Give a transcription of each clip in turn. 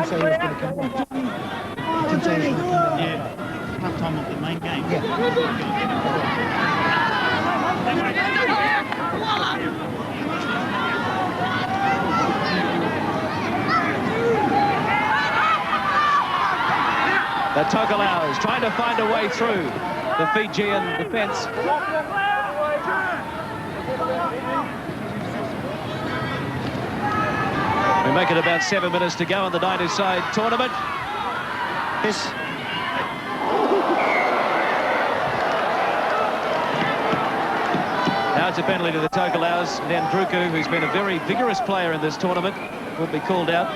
didn't say he was going to come on. Didn't say he was going to come on. Yeah, half time of the main game. Yeah. The Tokelau is trying to find a way through the Fijian defence. We make it about 7 minutes to go on the 90-side tournament. Yes. Now it's a penalty to the Tokelau's. Nandruku, who's been a very vigorous player in this tournament, will be called out.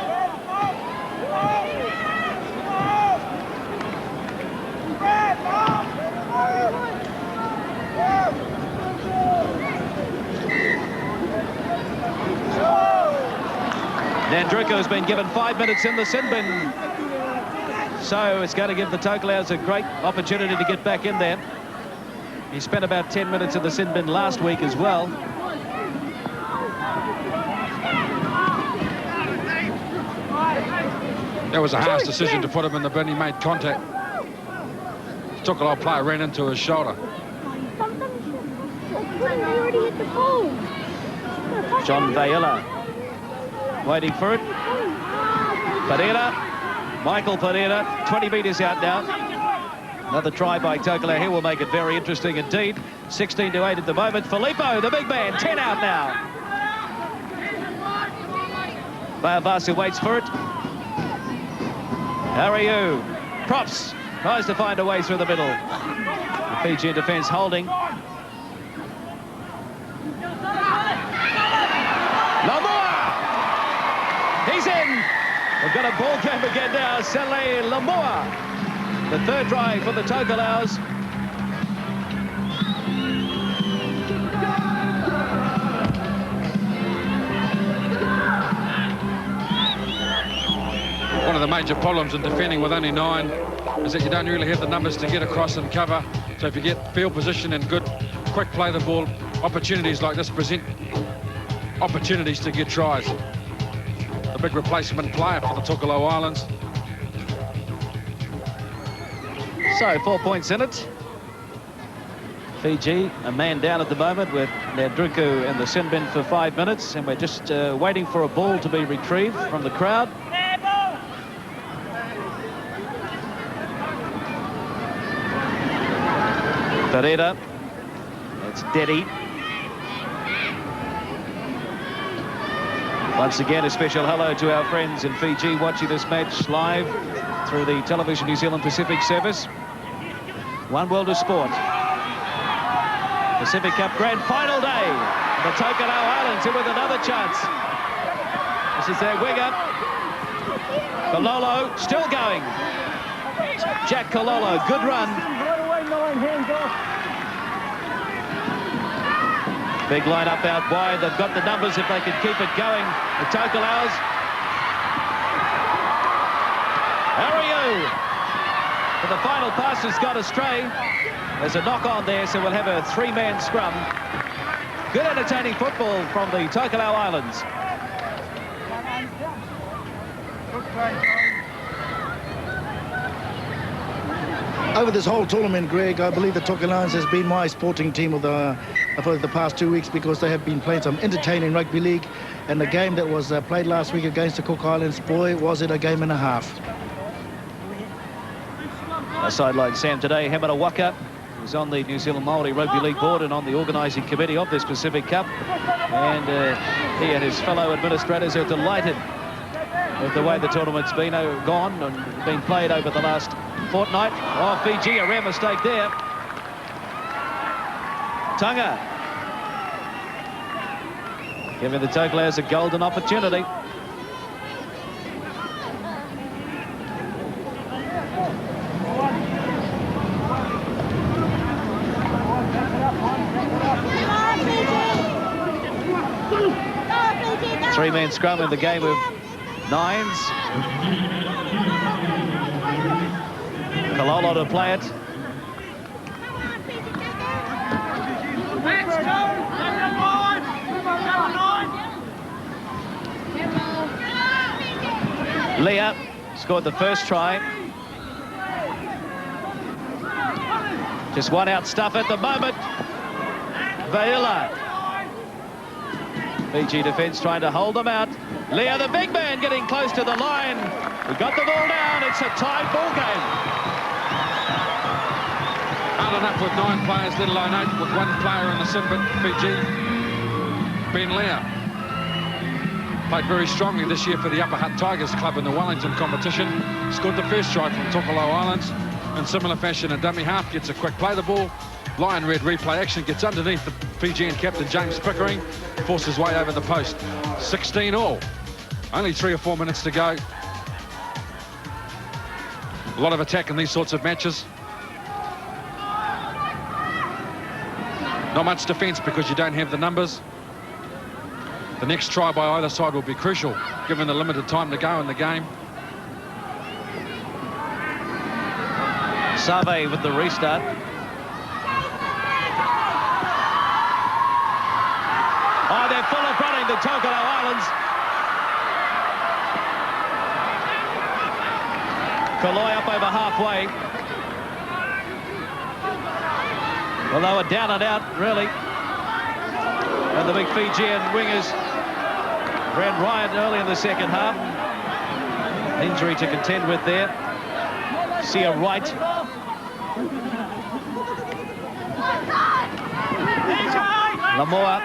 Nandruku has been given 5 minutes in the sin bin. So it's going to give the Tokelau's a great opportunity to get back in there. He spent about 10 minutes in the sin bin last week as well. That was a harsh decision to put him in the bin. He made contact. Tokelau player ran into his shoulder. John Vaiella waiting for it. Pereira, Michael Pereira, 20 metres out now. Another try by Tokelau here will make it very interesting indeed. 16-8 at the moment. Filippo, the big man, 10 out now. Bayavasu waits for it. Ariu, Props, tries to find a way through the middle. The Fijian defence holding. He's in. We've got a ball game again now. Sele Lamoa. The third try for the Tokelau's. One of the major problems in defending with only 9 is that you don't really have the numbers to get across and cover. So if you get field position and good, quick play the ball, opportunities like this present opportunities to get tries. A big replacement player for the Tokelau Islands. So 4 points in it. Fiji, a man down at the moment with Nandruku in the sin bin for 5 minutes, and we're just waiting for a ball to be retrieved from the crowd. Pereira, it's Dedi. Once again, a special hello to our friends in Fiji watching this match live through the Television New Zealand Pacific service. One world of sport. Pacific Cup Grand Final day. The Tokelau Islands in with another chance. This is their winger. Kololo still going. Jack Kololo, good run. Big line up out wide. They've got the numbers if they can keep it going. The Tokelau's. Ariu. But the final pass has got astray. There's a knock on there, so we'll have a 3-man scrum. Good entertaining football from the Tokelau Islands. Over this whole tournament, Greg, I believe the Tokelau has been my sporting team of the past 2 weeks, because they have been playing some entertaining rugby league. And the game that was played last week against the Cook Islands, boy, was it a game and a half. A sideline Sam today, Hemera Waka, who's on the New Zealand Māori Rugby League board and on the organising committee of this Pacific Cup. And he and his fellow administrators are delighted with the way the tournament's been gone and been played over the last fortnight. Oh, Fiji, a rare mistake there. Tonga giving the Tokelau's a golden opportunity. Three-man scrum in the game of 9s. Kololo to play it. Leah scored the first try. Just one out stuff at the moment. Vaila. Fiji defence trying to hold them out. Leo, the big man, getting close to the line. He got the ball down. It's a tied ball game. Hard enough with 9 players, let alone 8 with 1 player in the sin, but Fiji. Ben Leo played very strongly this year for the Upper Hutt Tigers club in the Wellington competition. Scored the first try from Tokelau Islands. In similar fashion, a dummy half gets a quick play the ball. Lion red replay action, gets underneath the Fijian captain James Pickering, forces his way over the post. 16 all. Only 3 or 4 minutes to go. A lot of attack in these sorts of matches. Not much defence because you don't have the numbers. The next try by either side will be crucial, given the limited time to go in the game. Save with the restart. Oh, they're full of running, the Tokelau Islands. Carlaw up over halfway. Well, they were down and out, really. And the big Fijian wingers ran riot early in the second half. Injury to contend with there. Sia Wright. Lamoa.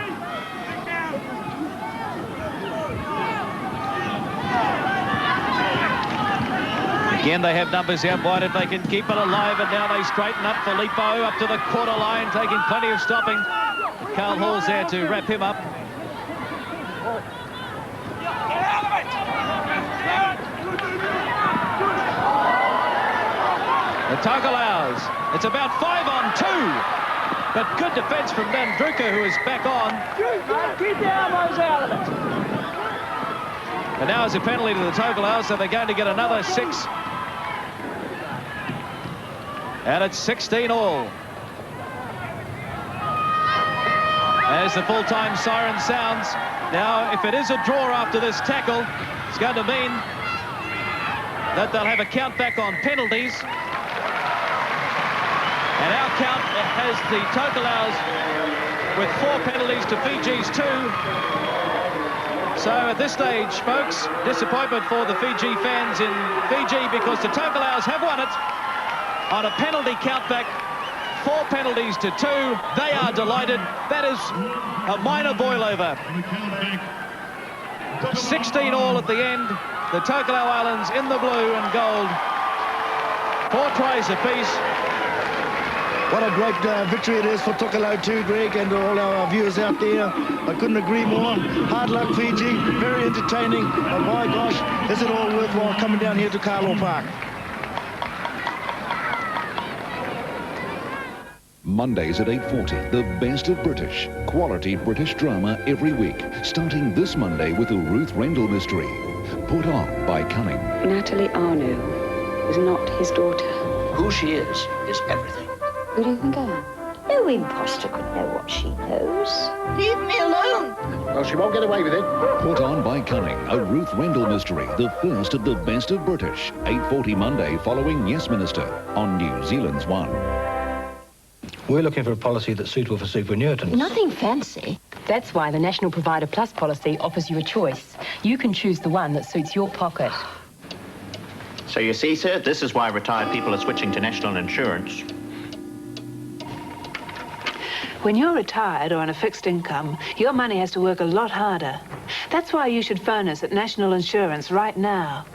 Again, they have numbers out wide if they can keep it alive, and now they straighten up. Filippo up to the quarter line, taking plenty of stopping. Carl Hall's there to wrap him up. The Tokelau's. It's about 5 on 2. But good defence from Mandruka, who is back on. Keep the elbows out of it. And now it's a penalty to the Tokelau, so they're going to get another 6. And it's 16 all. As the full-time siren sounds. Now, if it is a draw after this tackle, it's going to mean that they'll have a count back on penalties. And our count has the Tokelau's with 4 penalties to Fiji's 2. So at this stage, folks, disappointment for the Fiji fans in Fiji because the Tokelau's have won it on a penalty countback. 4 penalties to 2. They are delighted. That is a minor boil over. 16 all at the end. The Tokelau Islands in the blue and gold. 4 tries apiece. What a great victory it is for Tokelau too, Greg, and all our viewers out there. I couldn't agree more. Hard luck, Fiji. Very entertaining. But my gosh, is it all worthwhile coming down here to Carlaw Park? Mondays at 8:40, the best of British. Quality British drama every week. Starting this Monday with the Ruth Rendell mystery. Put on by Cunning. Natalie Arno was not his daughter. Who she is everything. Who do you think I am? No imposter could know what she knows. Leave me alone. Well, she won't get away with it. Put on by Cunning, a Ruth Rendell mystery. The first of the best of British. 8:40 Monday following Yes Minister on New Zealand's One. We're looking for a policy that's suitable for superannuitants. Nothing fancy. That's why the National Provider Plus policy offers you a choice. You can choose the one that suits your pocket. So you see, sir, this is why retired people are switching to national insurance. When you're retired or on a fixed income, your money has to work a lot harder. That's why you should phone us at National Insurance right now.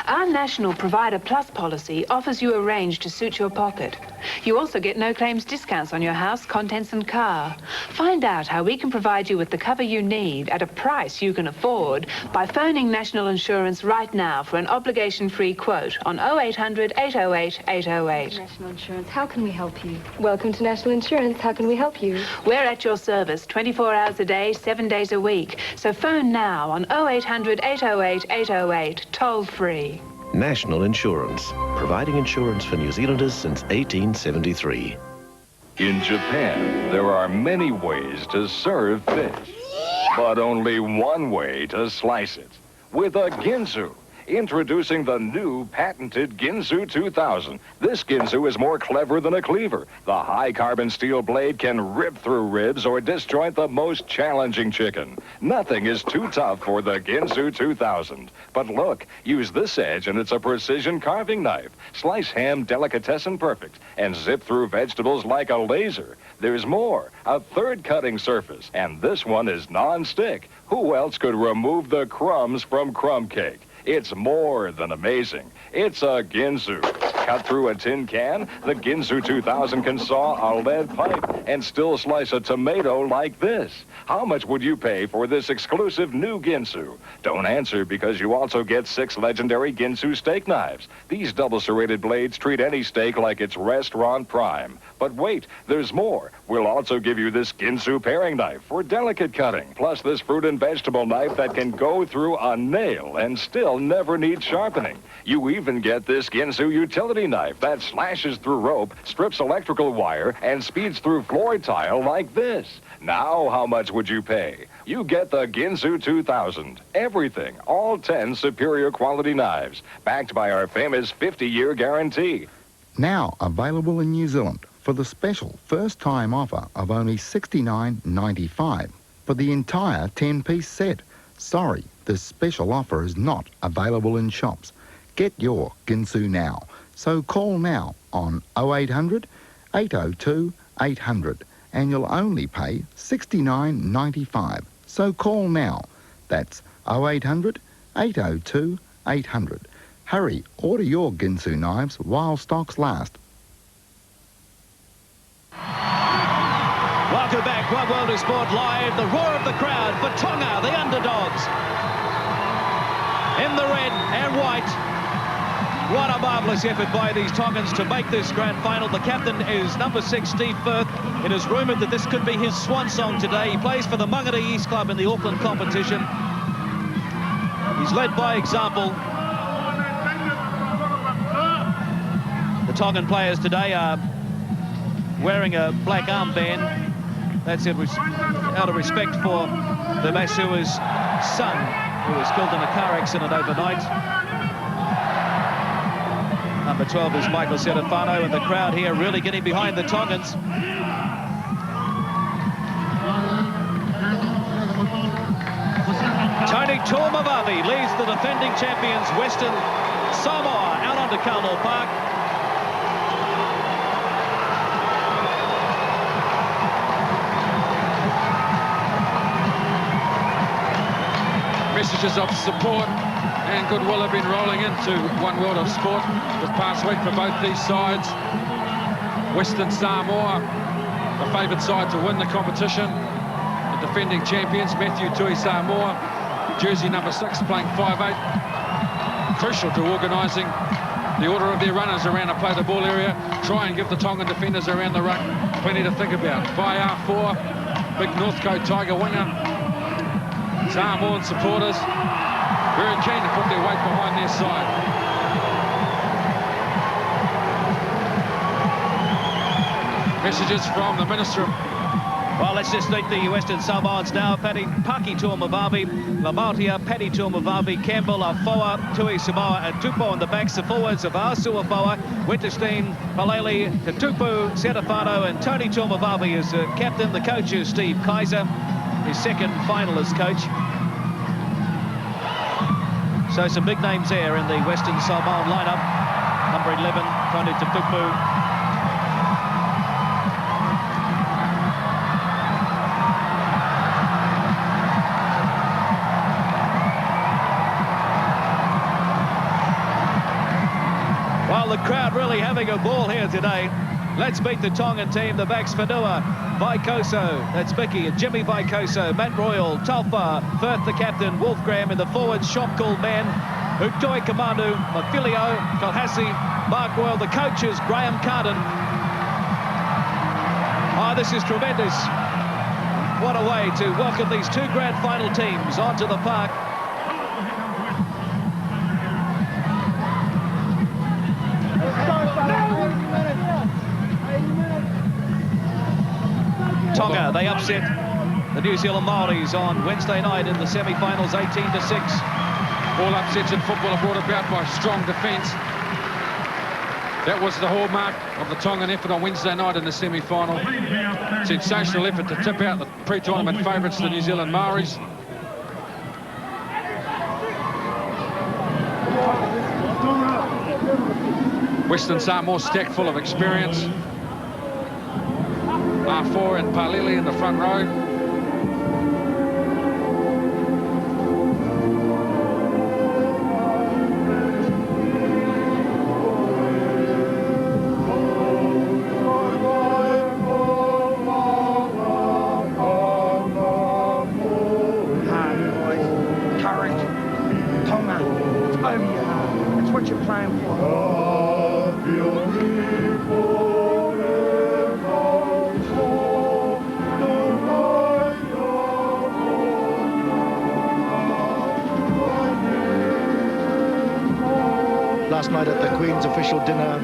Our National Provider Plus policy offers you a range to suit your pocket. You also get no claims discounts on your house, contents and car. Find out how we can provide you with the cover you need at a price you can afford by phoning National Insurance right now for an obligation-free quote on 0800 808 808. National Insurance, how can we help you? Welcome to National Insurance, how can we help you? We're at your service 24 hours a day, 7 days a week. So phone now on 0800 808 808, toll-free. National Insurance, providing insurance for New Zealanders since 1873. In Japan, there are many ways to serve fish, but only one way to slice it, with a ginsu. Introducing the new patented Ginsu 2000. This Ginsu is more clever than a cleaver. The high-carbon steel blade can rip through ribs or disjoint the most challenging chicken. Nothing is too tough for the Ginsu 2000. But look, use this edge and it's a precision carving knife. Slice ham delicatessen perfect and zip through vegetables like a laser. There's more, a third cutting surface, and this one is non-stick. Who else could remove the crumbs from crumb cake? It's more than amazing. It's a Ginsu. Cut through a tin can, the Ginsu 2000 can saw a lead pipe and still slice a tomato like this. How much would you pay for this exclusive new Ginsu? Don't answer, because you also get 6 legendary Ginsu steak knives. These double serrated blades treat any steak like it's restaurant prime. But wait, there's more. We'll also give you this Ginsu paring knife for delicate cutting, plus this fruit and vegetable knife that can go through a nail and still never needs sharpening. You even get this Ginsu utility knife that slashes through rope, strips electrical wire, and speeds through floor tile like this. Now, how much would you pay? You get the Ginsu 2000. Everything, all 10 superior quality knives, backed by our famous 50-year guarantee. Now available in New Zealand for the special first-time offer of only $69.95 for the entire 10-piece set. Sorry, this special offer is not available in shops. Get your Ginsu now. So call now on 0800 802 800 and you'll only pay $69.95. So call now. That's 0800 802 800. Hurry, order your Ginsu knives while stocks last. Welcome back, One World of Sport Live. The roar of the crowd for Tonga, the underdogs. In the red and white. What a marvellous effort by these Tongans to make this grand final. The captain is number 6, Steve Firth. It is rumoured that this could be his swan song today. He plays for the Mangere East Club in the Auckland competition. He's led by example. The Tongan players today are wearing a black armband. That's it, out of respect for the Masua's son, who was killed in a car accident overnight. Number 12 is Michael Serafano, and the crowd here really getting behind the Tongans. Tony Tuamavavi leads the defending champions Western Samoa out onto Carlaw Park. Messages of support and goodwill have been rolling into One World of Sport this past week for both these sides. Western Samoa, the favoured side to win the competition. The defending champions, Matthew Tui Samoa, jersey number 6, playing 5'8". Crucial to organising the order of their runners around the play the ball area. Try and give the Tongan defenders around the ruck plenty to think about. By R4, big Northcote Tiger winger. Samoan supporters very keen to put their weight behind their side. Messages from the Minister of... Well, let's just meet the Western Samoans now. Paki Tuamavavi, Lamautia, Paddy Tuamavavi, Campbell, Afoa, Tui Samoa, and Tupo on the backs. The forwards of Asu Afoa, Winterstein, Palele, Tupu, Serafano, and Tony Tuamavavi is captain. The coach is Steve Kaiser, his second finalist coach. So some big names there in the Western Samoan lineup. Number 11, Tony Tupu. Well, the crowd really having a ball here today. Let's meet the Tongan team. The backs, Whanua, Vaikoso, that's Mickey, and Jimmy Vaikoso, Matt Royal, Talfa, Firth the captain, Wolf Graham in the forwards, Shop Cool Man, Utoi Kamandu, Mafilio, Kalhassi, Mark Royal, the coaches, Graham Carden. Oh, this is tremendous. What a way to welcome these two grand final teams onto the park. Tonga, they upset the New Zealand Maoris on Wednesday night in the semi-finals, 18-6. All upsets in football are brought about by strong defence. That was the hallmark of the Tongan effort on Wednesday night in the semi-final. Sensational effort to tip out the pre-tournament favourites, the New Zealand Maoris. Western Samoa stacked full of experience. R4 and Palili in the front row. Last night at the Queen's official dinner,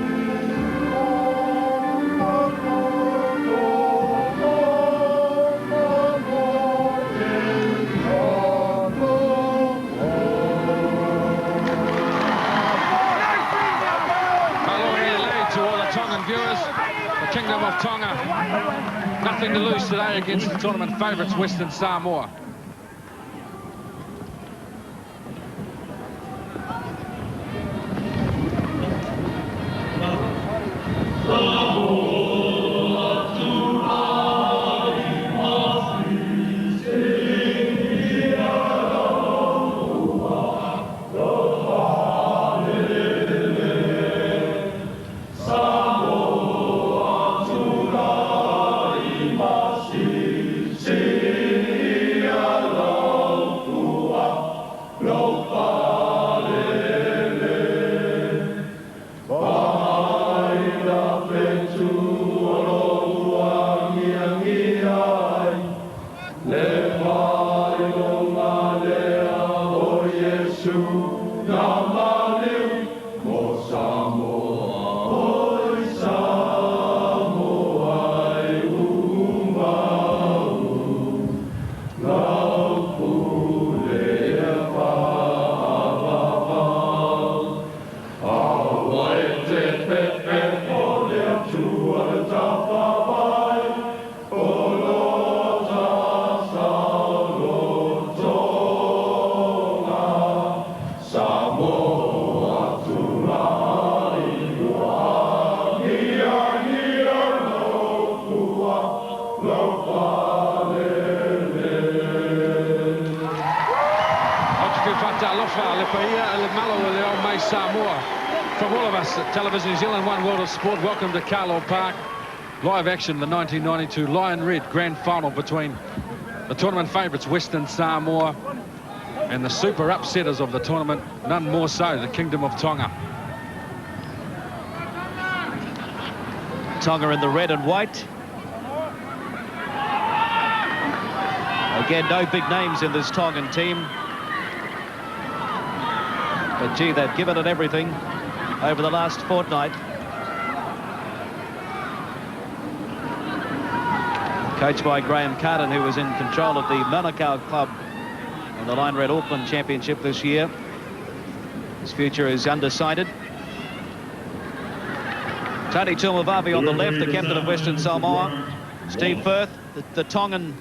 Kingdom of Tonga, nothing to lose today against the tournament favourites, Western Samoa. From all of us at Television New Zealand, One World of Sport, welcome to Carlaw Park. Live action, the 1992 Lion Red Grand Final between the tournament favourites, Western Samoa, and the super upsetters of the tournament, none more so, the Kingdom of Tonga. Tonga in the red and white. Again, no big names in this Tongan team. But gee, they've given it everything over the last fortnight. Coached by Graham Carden, who was in control of the Manukau club in the Lion Red Auckland Championship this year. His future is undecided. Tony Tuamavavi on the left, the captain of Western Samoa. Steve Firth, the Tongan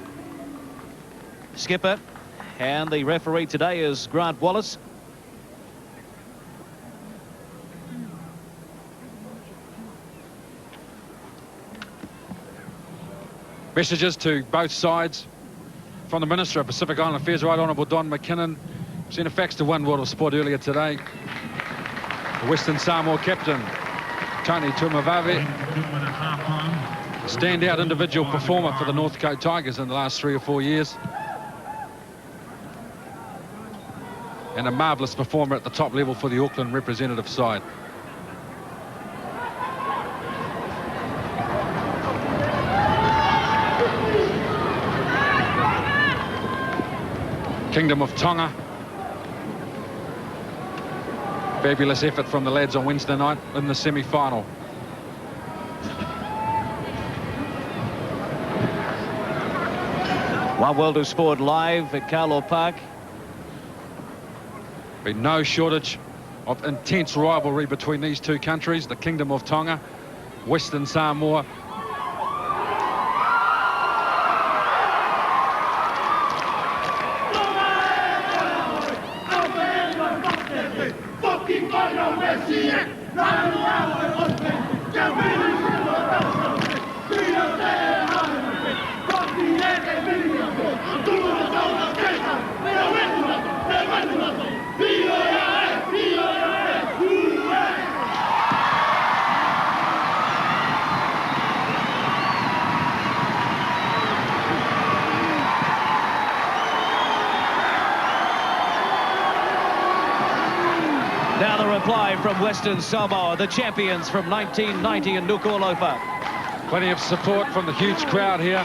skipper. And the referee today is Grant Wallace. Messages to both sides from the Minister of Pacific Island Affairs, Right Honourable Don McKinnon. Sent a fax to One World of Sport earlier today. The Western Samoa captain, Tony Tuamavavi, standout individual performer for the North Coast Tigers in the last 3 or 4 years. And a marvellous performer at the top level for the Auckland representative side. Kingdom of Tonga. Fabulous effort from the lads on Wednesday night in the semi-final. One World of Sport live at Carlaw Park. Been no shortage of intense rivalry between these two countries, the Kingdom of Tonga, Western Samoa. Now the reply from Western Samoa, the champions from 1990 in Nuku'alofa. Plenty of support from the huge crowd here.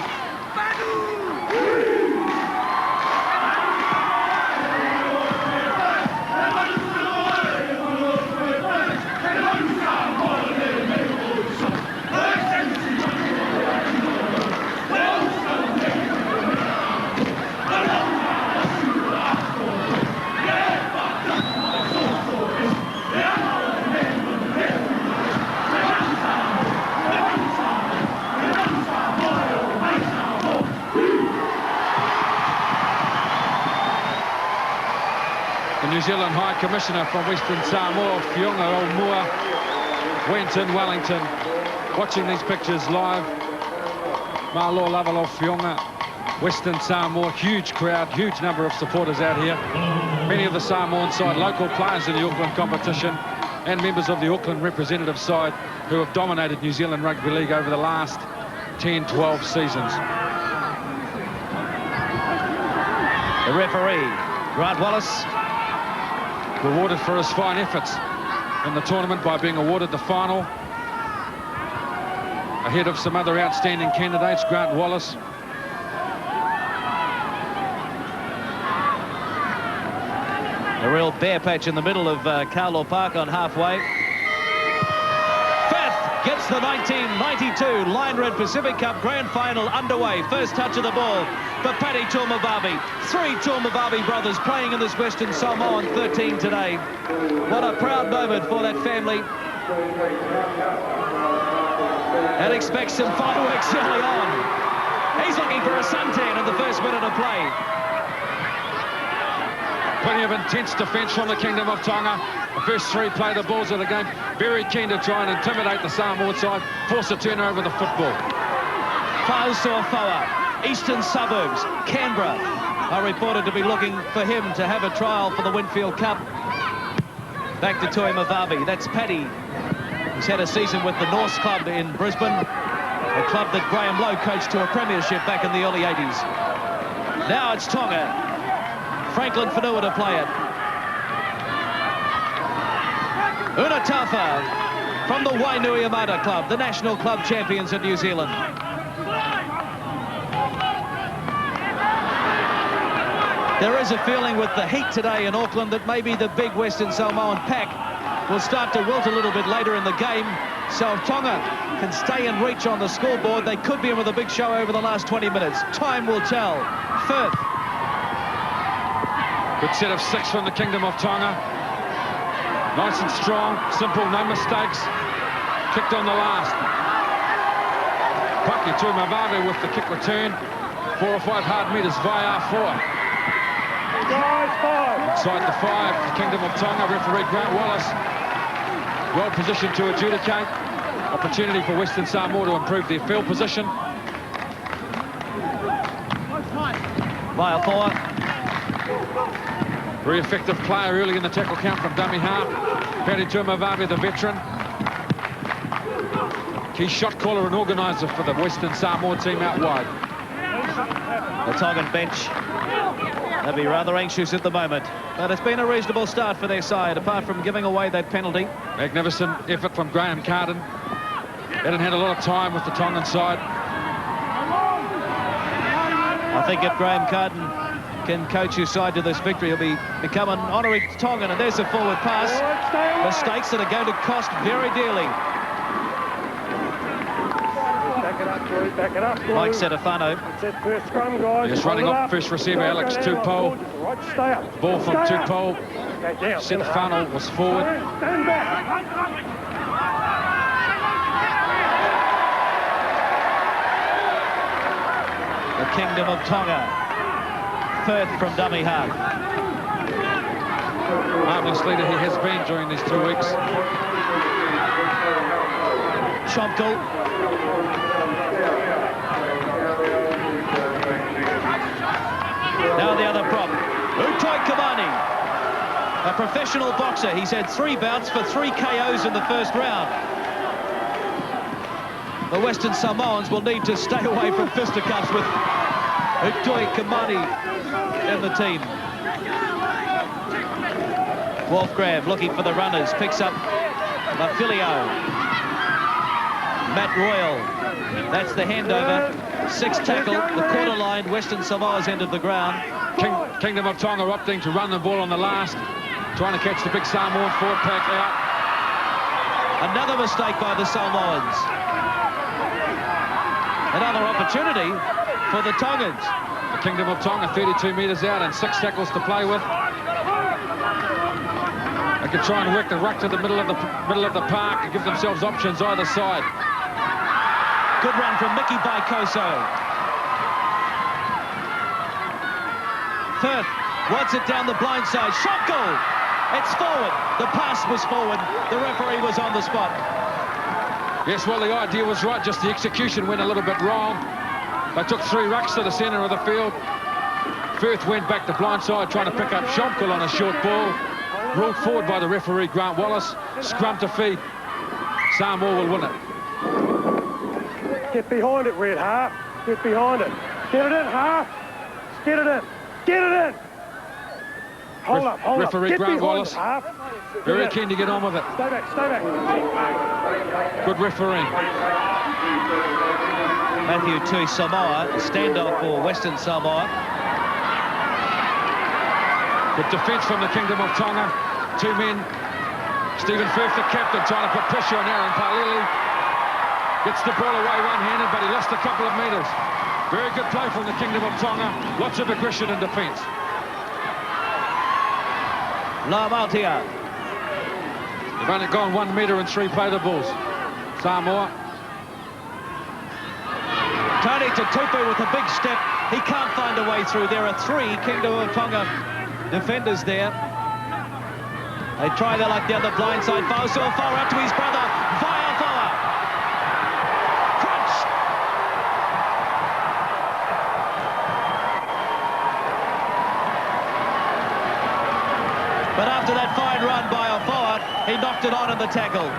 The New Zealand High Commissioner from Western Samoa, Fionga Olmua, went in Wellington, watching these pictures live. Malo Lavalo Fionga, Western Samoa, huge crowd, huge number of supporters out here. Many of the Samoan side, local players in the Auckland competition, and members of the Auckland representative side who have dominated New Zealand Rugby League over the last 10-12 seasons. The referee, Grant Wallace, rewarded for his fine efforts in the tournament by being awarded the final ahead of some other outstanding candidates. Grant Wallace, a real bare patch in the middle of Carlaw Park on halfway. Fifth gets the 1992 Line Red Pacific Cup Grand Final underway. First touch of the ball for Paddy Tomovavi. 3 Tomovavi brothers playing in this Western Samoan 13 today. What a proud moment for that family. And expects some fireworks early on. He's looking for a suntan in the first minute of play. Plenty of intense defence from the Kingdom of Tonga. The first 3 play the balls of the game. Very keen to try and intimidate the Samoan side, force a turnover the football. Fa'usoafoa, Eastern Suburbs, Canberra are reported to be looking for him to have a trial for the Winfield Cup. Back to Toimovavi, that's Paddy. He's had a season with the Norse Club in Brisbane, a club that Graham Lowe coached to a premiership back in the early 80s. Now it's Tonga. Franklin Whenua to play it. Unatafa from the Wainui Amata Club, the national club champions in New Zealand. There is a feeling with the heat today in Auckland that maybe the big Western Samoan pack will start to wilt a little bit later in the game. So if Tonga can stay in reach on the scoreboard, they could be in with a big show over the last 20 minutes. Time will tell. Firth. Good set of 6 from the Kingdom of Tonga. Nice and strong, simple, no mistakes. Kicked on the last. Paki Toimovavi with the kick return. 4 or 5 hard metres via 4. Inside the 5, the Kingdom of Tonga, referee Grant Wallace. Well positioned to adjudicate. Opportunity for Western Samoa to improve their field position. Via 4. Very effective player early in the tackle count from dummy half. Paddy Toimovavi, the veteran. Key shot caller and organiser for the Western Samoa team out wide. The Tongan bench, they'll be rather anxious at the moment. But it's been a reasonable start for their side, apart from giving away that penalty. Magnificent effort from Graham Carden. Hadn't had a lot of time with the Tongan side. I think if Graham Carden can coach his side to this victory, he'll become an honorary Tongan. And there's a forward pass. Mistakes that are going to cost very dearly. Back it up, Mike Setafano. Set first scrum, guys. Just running off first receiver, Alex Tupou. Right, stay up. Ball from Stay up. Tupou. Back down. Setafano was forward. Stand back. The Kingdom of Tonga. Firth from dummy half. Marvelous leader he has been during these 2 weeks. Chomkel. Now the other prop. Utoi Kamani. A professional boxer. He's had 3 bouts for 3 KOs in the first round. The Western Samoans will need to stay away from fisticuffs with Utoi Kamani in the team. Wolfgram looking for the runners. Picks up Mafilio. Matt Royal. That's the handover. 6 tackle. The quarter line. Western Samoa's end of the ground. Kingdom of Tonga opting to run the ball on the last. Trying to catch the big Samoan forward pack out. Another mistake by the Samoans. Another opportunity for the Tongans. The Kingdom of Tonga 32 metres out and 6 tackles to play with. They can try and work the ruck to the middle of the park and give themselves options either side. Good run from Mickey Baikoso. Firth wants it down the blind side. Shot goal. It's forward. The pass was forward. The referee was on the spot. Yes, well, the idea was right, just the execution went a little bit wrong. They took 3 rucks to the centre of the field. Firth went back to blindside, trying to pick up Schomkel on a short ball. Ruled forward by the referee, Grant Wallace. Scrum to feed. Samoa will win it. Get behind it, Red, half. Get behind it. Get it in, half. Get it in. Get it in. Hold up, hold up. Referee Grant Wallace. Half. Very keen to get on with it. Stay back, stay back. Good refereeing. Matthew Tui Samoa, a standoff for Western Samoa. Good defence from the Kingdom of Tonga. 2 men. Stephen Firth, the captain, trying to put pressure on Aaron Palili. Gets the ball away one-handed, but he lost a couple of metres. Very good play from the Kingdom of Tonga. Lots of aggression in defence. La Maltia. They've only gone 1 metre and 3 play the balls. Samoa. Tony Tutupu with a big step. He can't find a way through. There are 3 Kingdom of Tonga defenders there. They try their luck down the blind side. Fauso far out to his brother. Vaiafoa. Crunch. But after that fine run by Afoa, he knocked it on in the tackle.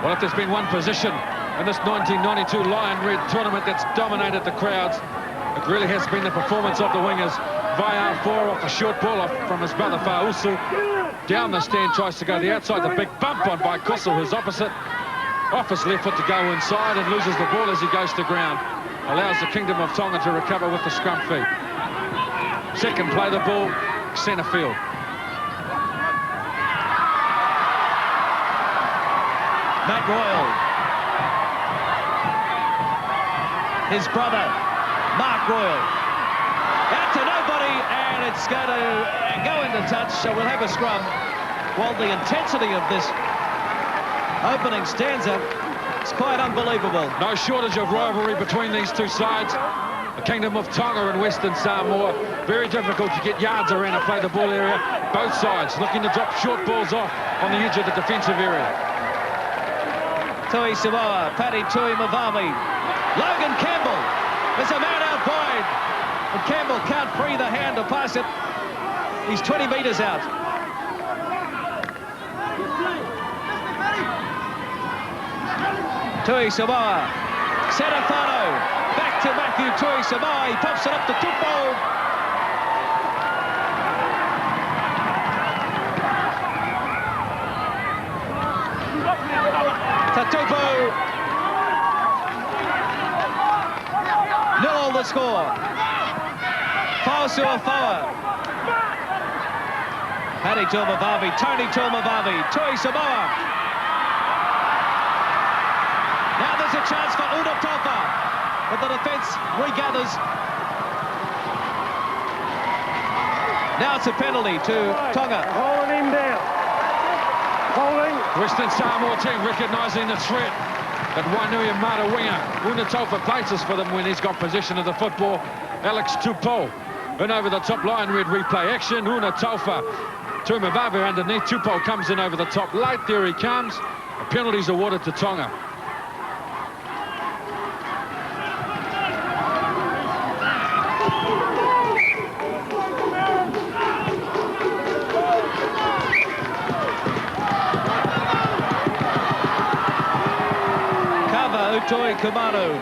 Well, if there's been one position in this 1992 Lion Red tournament that's dominated the crowds, it really has been the performance of the wingers. Vaiafoa off a short ball off from his brother Fausu. Down the stand, tries to go the outside. The big bump on Baikoso, who's opposite. Off his left foot to go inside and loses the ball as he goes to ground. Allows the Kingdom of Tonga to recover with the scrum feed. Second play the ball, centre field. Matt Royal. His brother, Mark Royal. Out to nobody, and it's going to go into touch, so we'll have a scrum. Well, the intensity of this opening stanza is quite unbelievable. No shortage of rivalry between these 2 sides. The Kingdom of Tonga and Western Samoa. Very difficult to get yards around a play the ball area. Both sides looking to drop short balls off on the edge of the defensive area. Tui Samoa, Paddy Tui Mavami. Logan Campbell. There's a man out wide. And Campbell can't free the hand to pass it. He's 20 metres out. Tui Samoa. Setafano. Back to Matthew Tui Samoa. He pops it up to Tupou. Tatupu. 0 the score. Fausu Afoa. Paddy Tuamavavi, Tony Tuamavavi, Tui Samoa. Now there's a chance for Unatofa. but the defence regathers. Now it's a penalty to Tonga. Holding him down. Holding. Western Samoa team recognising the threat that Wainui Mata winger Unatofa places for them when he's got possession of the football. Alex Tupou in over the top line, red replay action. Unatofa to Mavavu underneath. Tupou comes in over the top late. There he comes. A penalty's awarded to Tonga. Toi Kumano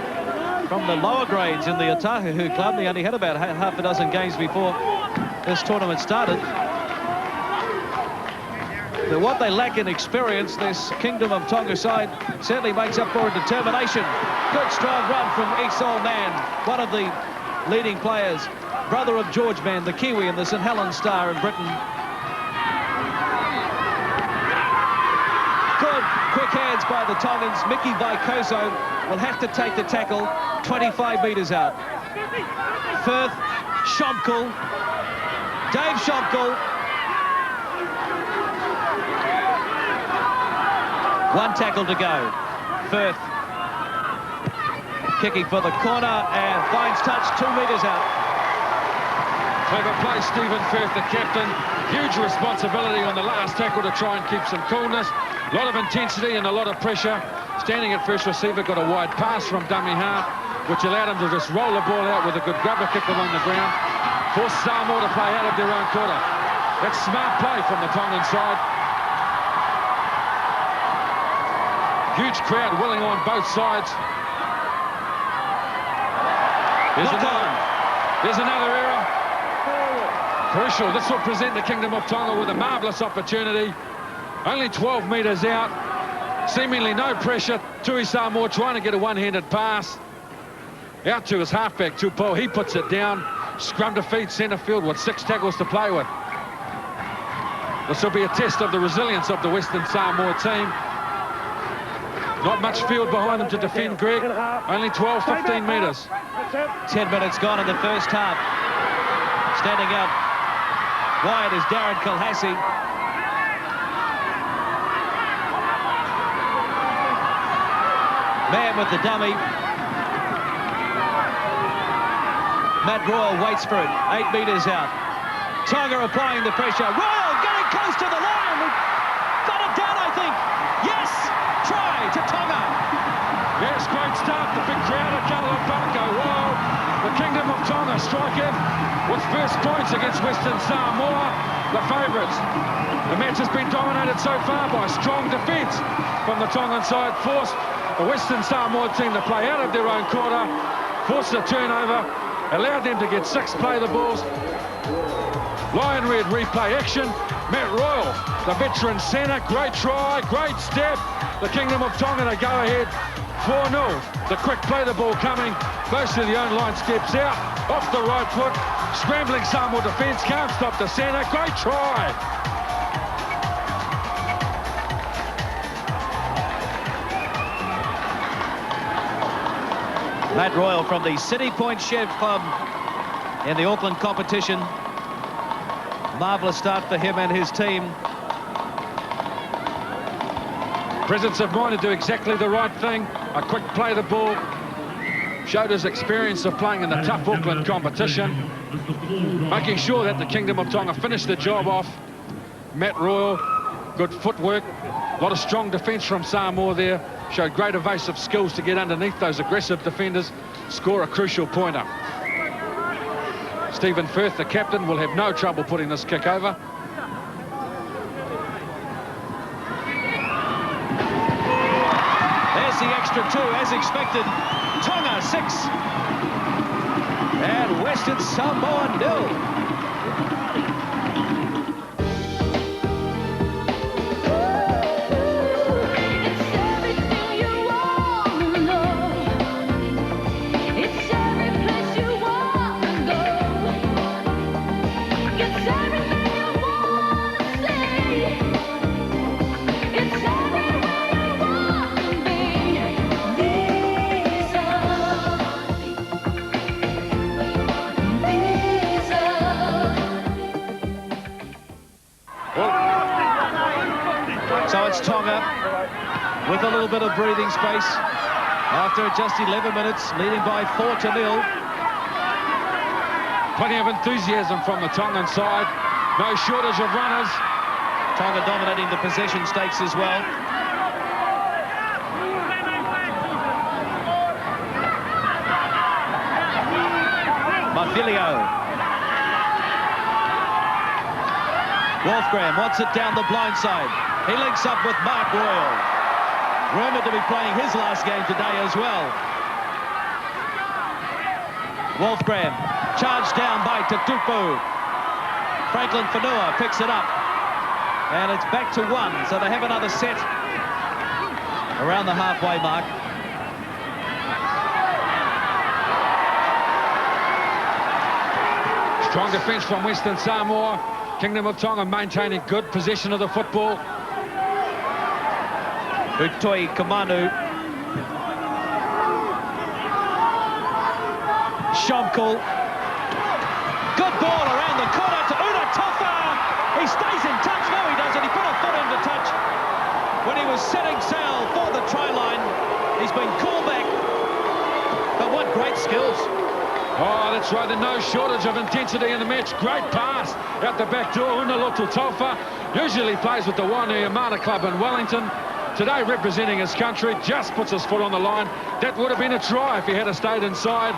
from the lower grades in the Otahu club. He only had about half a dozen games before this tournament started. But what they lack in experience, this Kingdom of Tonga side certainly makes up for in determination. Good strong run from Esau Mann, one of the leading players, brother of George Mann, the Kiwi in the St Helens Star in Britain. Good quick hands by the Tongans. Mickey Vaikoso will have to take the tackle 25 metres out. Firth, Schomkel, Dave Schomkel. One tackle to go. Firth kicking for the corner and finds touch 2 metres out. Clever play, Stephen Firth, the captain. Huge responsibility on the last tackle to try and keep some coolness. A lot of intensity and a lot of pressure. Standing at first receiver, got a wide pass from dummy half, which allowed him to just roll the ball out with a good grubber kick along the ground. Forced Samoa to play out of their own quarter. That's smart play from the Tongan side. Huge crowd willing on both sides. There's another error. Crucial. This will present the Kingdom of Tonga with a marvellous opportunity. Only 12 metres out. Seemingly no pressure. Tui Samoa trying to get a one-handed pass. Out to his halfback, Tupou. He puts it down. Scrum to feed centre field with 6 tackles to play with. This will be a test of the resilience of the Western Samoa team. Not much field behind them to defend, Greg. Only 12, 15 metres. 10 minutes gone in the first half. Standing up wide is Darren Kilhassie. Man with the dummy. Matt Royal waits for it. 8 metres out. Tonga applying the pressure. Royal getting close to the line. Got it down, I think. Yes! Try to Tonga. Yes, great start. The big crowd at Carlaw Park go wild. The Kingdom of Tonga striking with first points against Western Samoa, the favourites. The match has been dominated so far by strong defence from the Tongan side. Forced the Western Samoa team to play out of their own quarter, forced a turnover, allowed them to get 6 play the balls. Lion red replay action. Matt Royal, the veteran centre, great try, great step. The Kingdom of Tonga to go ahead 4-0. The quick play the ball coming, close to the own line, steps out, off the right foot, scrambling Samoa defence, can't stop the centre, great try. Matt Royal from the City Point Shed Club in the Auckland competition. Marvellous start for him and his team. Presence of mind to do exactly the right thing. A quick play the ball. Showed his experience of playing in the tough Auckland competition. Making sure that the Kingdom of Tonga finished the job off. Matt Royal, good footwork. A lot of strong defence from Samoa there. Showed great evasive skills to get underneath those aggressive defenders. Score a crucial pointer. Stephen Firth, the captain, will have no trouble putting this kick over. There's the extra 2, as expected. Tonga 6. And Western Samoa 0. So it's Tonga with a little bit of breathing space after just 11 minutes, leading by 4-0. Plenty of enthusiasm from the Tongan side. No shortage of runners. Tonga dominating the possession stakes as well. Mafilio. Wolfgram wants it down the blind side. He links up with Mark Royal. Rumoured to be playing his last game today as well. Wolfgram charged down by Tatupu. Franklin Whanua picks it up. And it's back to 1, so they have another set around the halfway mark. Strong defence from Western Samoa. Kingdom of Tonga maintaining good possession of the football. Utoi Kamanu. Shomkul. Good ball around the corner to Una Tofa. He stays in touch. No, he doesn't. He put a foot into touch when he was setting sail for the try line. He's been called back. But what great skills. Oh, that's right. There's no shortage of intensity in the match. Great pass out the back door. Unalotu Tofa usually plays with the Wainuiomata club in Wellington. Today, representing his country, just puts his foot on the line. That would have been a try if he had stayed inside.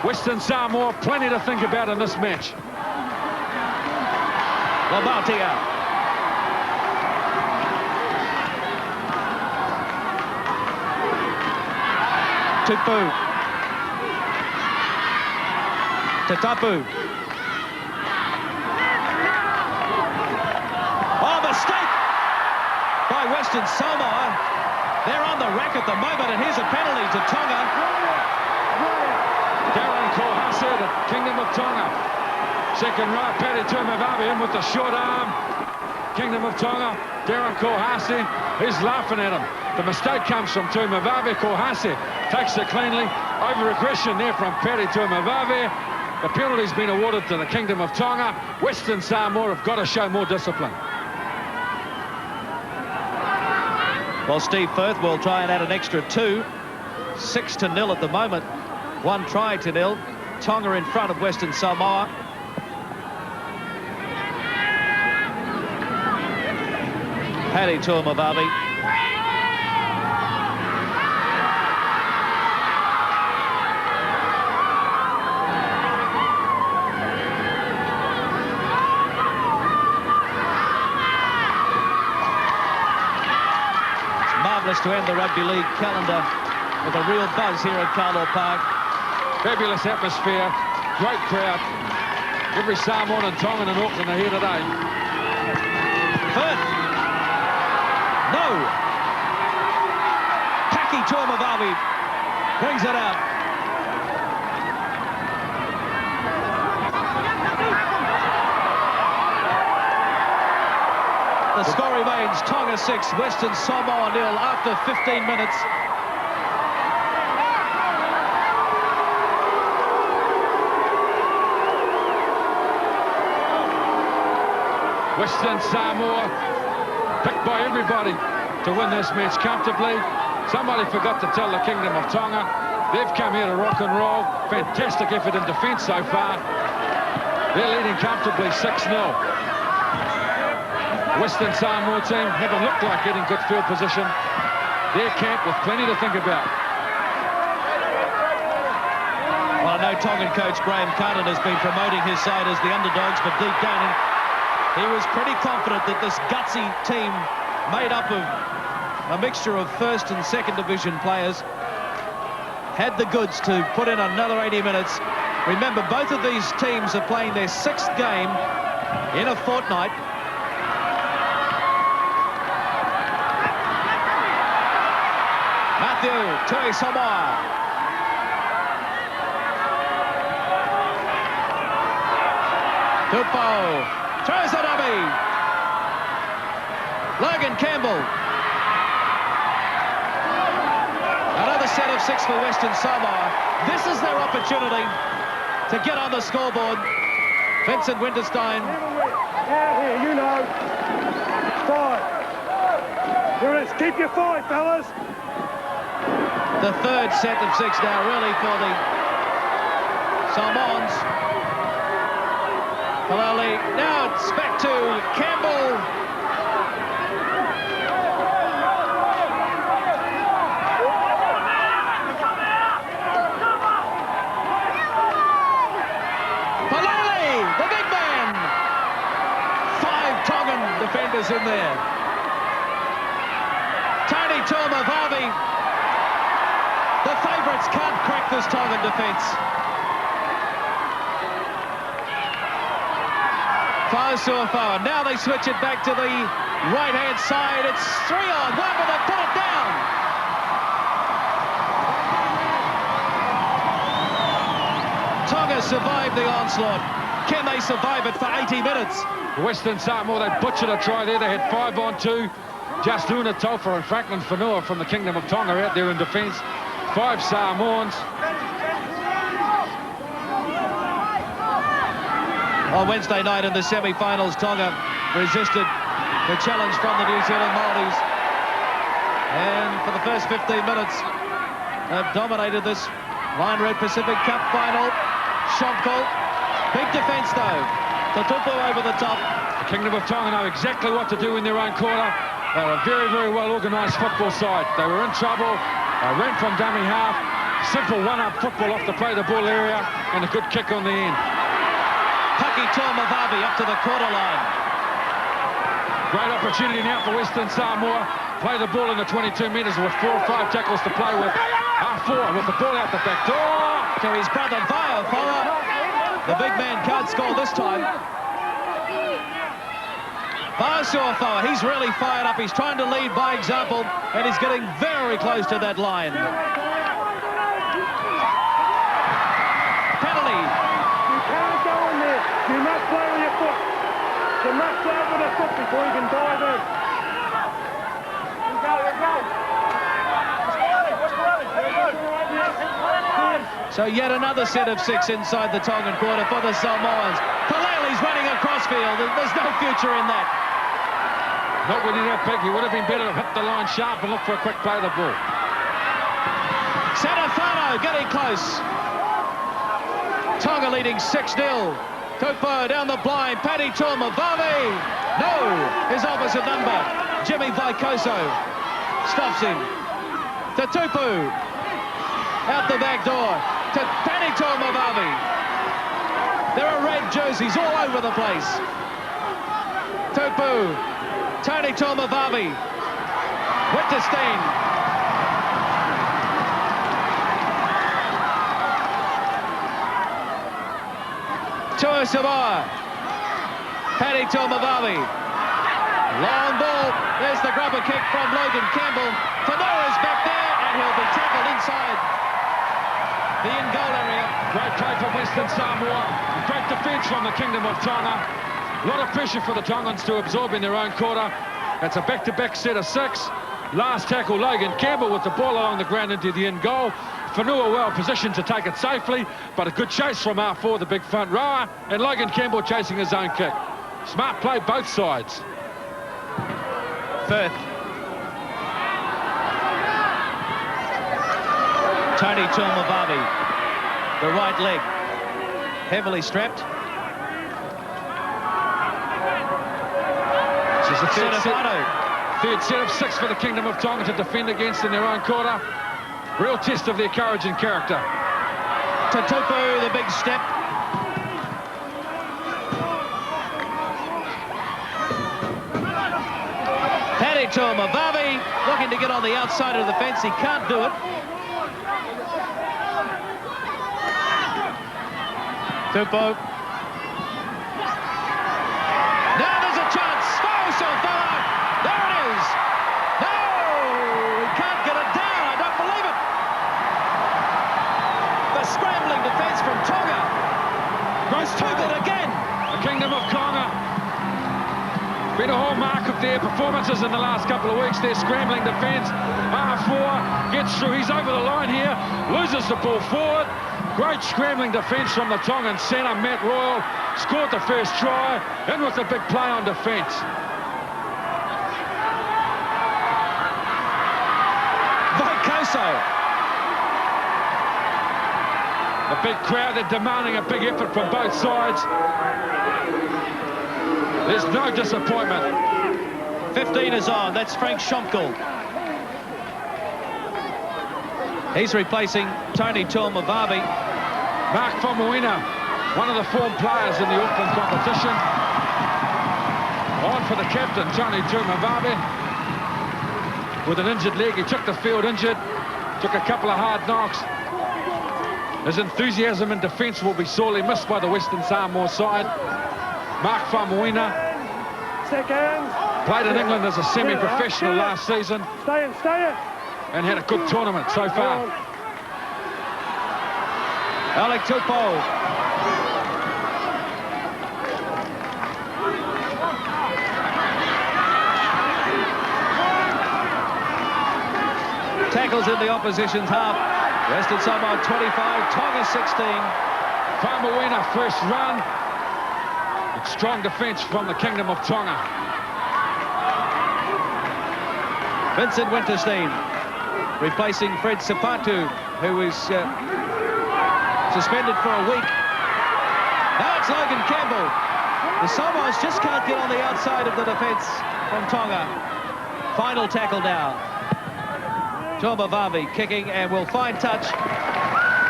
Western Samoa, plenty to think about in this match. Labatia. Tupu. Tatapu. Oh, mistake by Western Samoa. They're on the rack at the moment, and here's a penalty to Tonga. Darren Kohase, the Kingdom of Tonga. Second row, Paddy Tumavavi in with the short arm. Kingdom of Tonga, Darren Kohase, he's laughing at him. The mistake comes from Tumavavi. Kohase takes it cleanly. Over-aggression there from Paddy Tumavavi. The penalty's been awarded to the Kingdom of Tonga. Western Samoa have got to show more discipline. Well, Steve Firth will try and add an extra 2. 6-0 at the moment. 1 try to 0. Tonga in front of Western Samoa. Paddy Tuamavavi. Marvellous to end the rugby league calendar with a real buzz here at Carlaw Park. Fabulous atmosphere, great crowd. Every Samoan and Tongan and Auckland are here today. Firth. No. Paki Tuamavavi brings it out. The score remains Tonga 6, Western Samoa 0 after 15 minutes. Western Samoa picked by everybody to win this match comfortably. Somebody forgot to tell the Kingdom of Tonga they've come here to rock and roll. Fantastic effort in defence so far. They're leading comfortably 6-0. Western Samoa team haven't looked like getting good field position. Their camp with plenty to think about. Well, I know Tongan coach Graham Carden has been promoting his side as the underdogs, but deep down he was pretty confident that this gutsy team made up of a mixture of first and second division players had the goods to put in another 80 minutes. Remember, both of these teams are playing their 6th game in a fortnight. Matthew Tui Samoa. Tupou throws a dummy. Logan Campbell. Another set of 6 for Western Samoa. This is their opportunity to get on the scoreboard. Vincent Winterstein. Out here, you know. Keep your fight, fellas. The third set of 6 now, really, for the Samoans. Palali, now it's back to Campbell. Palali, the big man. 5 Tongan defenders in there. Tony Tuamavavi. The favourites can't crack this Tongan defence. Fa'asuafa'a. Now they switch it back to the right-hand side. It's 3-on-1, but they put it down. Tonga survived the onslaught. Can they survive it for 80 minutes? Western Samoa, they butchered a try there. They had 5-on-2. Just Una Tofa and Franklin Whanua from the Kingdom of Tonga out there in defence. 5 Samoans. On Wednesday night in the semi-finals, Tonga resisted the challenge from the New Zealand Māoris. And for the first 15 minutes, they've dominated this Line Red Pacific Cup final. Shomko. Big defence, though. Tatupu over the top. The Kingdom of Tonga know exactly what to do in their own quarter. They're a very, very well-organised football side. They were in trouble. They ran from dummy half. Simple one-up football off the play-the-ball area and a good kick on the end. Paki Tuamavavi up to the quarter line. Great opportunity now for Western Samoa. Play the ball in the 22 metres with 4 or 5 tackles to play with. R4 with the ball out the back door. To his brother Vaiafoa. The big man can't score this time. Fa'asuafa'a, he's really fired up. He's trying to lead by example, and he's getting very close to that line. Penalty. You can't go in there. You must play with your foot. You must play with your foot before you can dive in. You go. So yet another set of 6 inside the Tongan quarter for the Samoans. Palali's running across field. There's no future in that. Not winning that big. He would have been better to hit the line sharp and look for a quick play of the ball. Sanafano getting close. Tonga leading 6-0. Tupou down the blind. Paddy Tuamavavi. No, his opposite number. Jimmy Vaikoso stops him. To Tupou. Out the back door. To Paddy Tuamavavi. There are red jerseys all over the place. Tupou. Tony Tuamavavi. Wittenstein. Tua Samoa. Paddy Tuamavavi. Long ball. There's the grubber kick from Logan Campbell. Whanua's back there, and he'll be tackled inside the in-goal area. Great play from Western Samoa. Great defence from the Kingdom of Tonga. A lot of pressure for the Tongans to absorb in their own quarter. It's a back-to-back set of 6. Last tackle, Logan Campbell with the ball along the ground into the end goal. Whanua well positioned to take it safely, but a good chase from R4, the big front rower, and Logan Campbell chasing his own kick. Smart play both sides. Firth. Tony Tuamavavi, the right leg, heavily strapped. This is the third set of 6 for the Kingdom of Tonga to defend against in their own quarter. Real test of their courage and character. Tatupu, the big step. Paddy Tuamavavi looking to get on the outside of the fence. He can't do it. Tupou. Now there's a chance. Fa'asuafa'a. There it is. No! He can't get it down. I don't believe it. The scrambling defence from Tonga. Goes too good again. The Kingdom of Tonga. Been a hallmark of their performances in the last couple of weeks. Their scrambling defence. R4 gets through. He's over the line here. Loses the ball forward. Great scrambling defence from the Tongan centre, Matt Royal. Scored the first try. In with a big play on defence. Koso. The big crowd, they're demanding a big effort from both sides. There's no disappointment. 15 is on. That's Frank Schomkel. He's replacing Tony Tuamavavi. Mark Famuina, one of the form players in the Auckland competition. On for the captain, Tony Tuamavavi. With an injured leg, he took the field injured. Took a couple of hard knocks. His enthusiasm in defence will be sorely missed by the Western Samoa side. Mark Famuina played in England as a semi-professional last season. Stay in. And had a good tournament so far. Alec Tupou. Tackles in the opposition's half. Western Samoa 25, Tonga 16. Famuina first run. It's strong defence from the Kingdom of Tonga. Vincent Winterstein replacing Fred Sapatu, who is suspended for a week. Now it's Logan Campbell. The Samoans just can't get on the outside of the defence from Tonga. Final tackle now. Tuamavavi kicking and will find touch.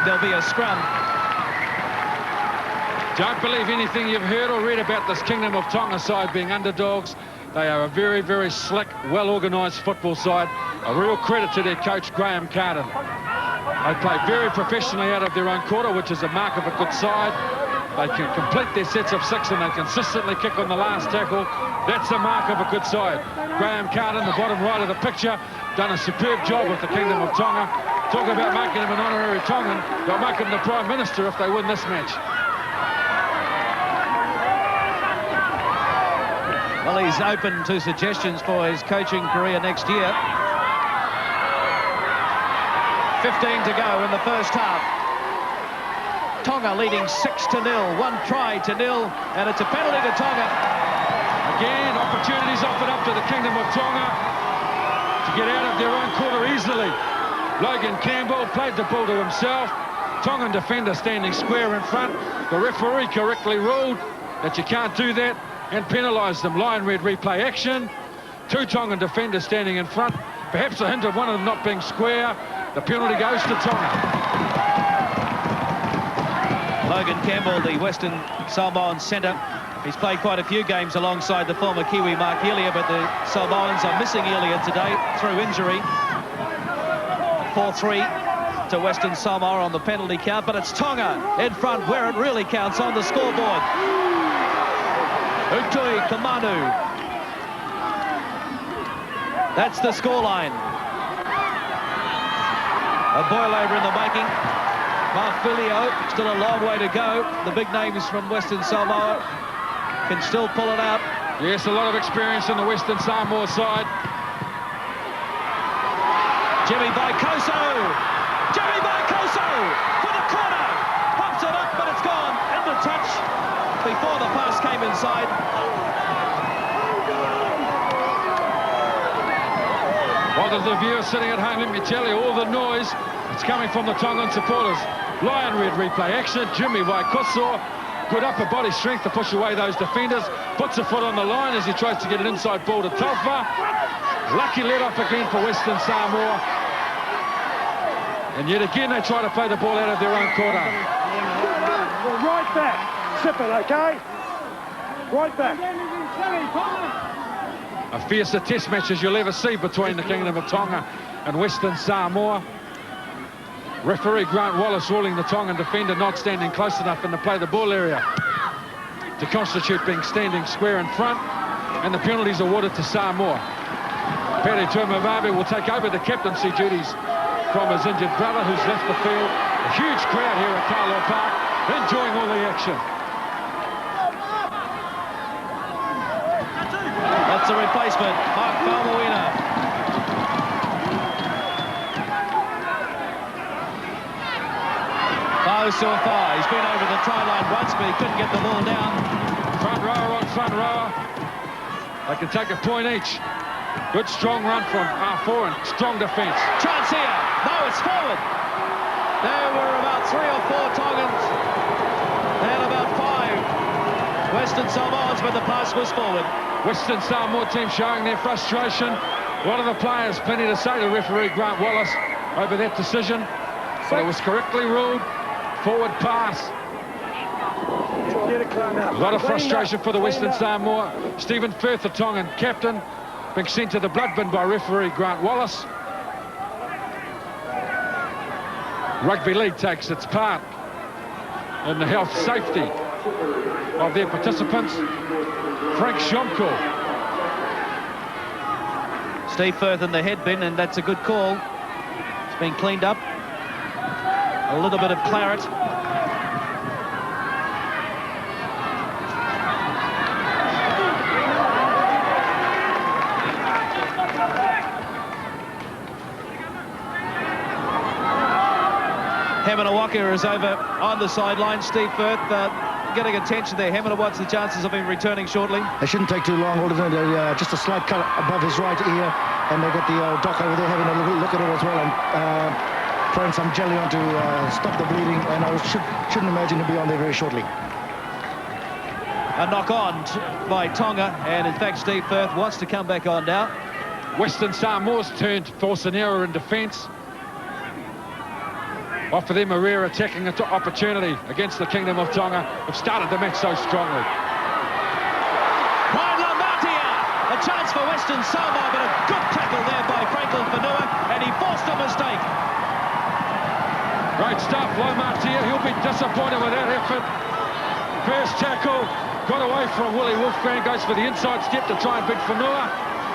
There'll be a scrum. Don't believe anything you've heard or read about this Kingdom of Tonga side being underdogs. They are a very, very slick, well-organised football side. A real credit to their coach, Graham Carden. They play very professionally out of their own quarter, which is a mark of a good side. They can complete their sets of 6 and they consistently kick on the last tackle. That's a mark of a good side. Graham Carden, the bottom right of the picture, done a superb job with the Kingdom of Tonga. Talk about making him an honorary Tongan. They'll make him the Prime Minister if they win this match. Well, he's open to suggestions for his coaching career next year. 15 to go in the first half. Tonga leading 6-0, 1 try to nil, and it's a penalty to Tonga. Again, opportunities offered up to the Kingdom of Tonga to get out of their own quarter easily. Logan Campbell played the ball to himself. Tongan defender standing square in front. The referee correctly ruled that you can't do that and penalised them. Lion red replay action. 2 Tongan defenders standing in front. Perhaps a hint of one of them not being square. The penalty goes to Tonga. Logan Campbell, the Western Samoan centre. He's played quite a few games alongside the former Kiwi Mark Elia, but the Samoans are missing Elia today through injury. 4-3 to Western Samoa on the penalty count, but it's Tonga in front where it really counts on the scoreboard. Utui Kamanu. That's the scoreline. A boil over in the making. Marfilio, still a long way to go. The big names from Western Samoa can still pull it out. Yes, a lot of experience in the Western Samoa side. Jimmy Vaikoso! Jimmy Vaikoso for the corner! Pops it up, but it's gone. In the touch before the pass came inside. While the viewers sitting at home, let me tell you, all the noise is coming from the Tongan supporters. Lion red replay action. Jimmy Vaikoso, good upper body strength to push away those defenders. Puts a foot on the line as he tries to get an inside ball to Taufa. Lucky let off again for Western Samoa. And yet again they try to play the ball out of their own quarter. Right back. Sip it, okay? Right back. A fiercer test match as you'll ever see between the Kingdom of Tonga and Western Samoa. Referee Grant Wallace ruling the Tongan defender not standing close enough in the play the ball area to constitute being standing square in front, and the penalties awarded to Samoa. Paddy Tuamavavi will take over the captaincy duties from his injured brother who's left the field. A huge crowd here at Carlaw Park enjoying all the action. That's a replacement, Mark Famuina. Suafa, he's been over the try line once, but he couldn't get the ball down. Front rower on front rower. They can take a point each. Good strong run from R4 and strong defence. Chance here. No, it's forward. There were about 3 or 4 Tongans and about 5 Western Samoans, but the pass was forward. Western Samoa team showing their frustration. One of the players, plenty to say to referee Grant Wallace over that decision, but it was correctly ruled. Forward pass. A lot of frustration for the Western Samoa. Stephen Firth, the Tongan captain, being sent to the blood bin by referee Grant Wallace. Rugby League takes its part in the health safety of their participants. Frank Schomko. Steve Firth in the head bin, and that's a good call. It's been cleaned up. A little bit of claret. Hemanawaka is over on the sideline. Steve Firth getting attention there. Hemina, what's the chances of him returning shortly? It shouldn't take too long. Just a slight cut above his right ear, and they've got the old doc over there having a little look at it as well, and throwing some jelly on to stop the bleeding, and I shouldn't imagine he'll be on there very shortly. A knock on by Tonga, and in fact Steve Firth wants to come back on now. Western Samoa's turn to force an error in defence. Offer them a rare attacking opportunity against the Kingdom of Tonga. Have started the match so strongly. Ryan Lamatia, a chance for Western Samoa, but a good tackle there by Franklin Whanua, and he forced a mistake. Great stuff, Lamatia. He'll be disappointed with that effort. First tackle, got away from Willie Wolfgang, goes for the inside step to try and beat Whanua,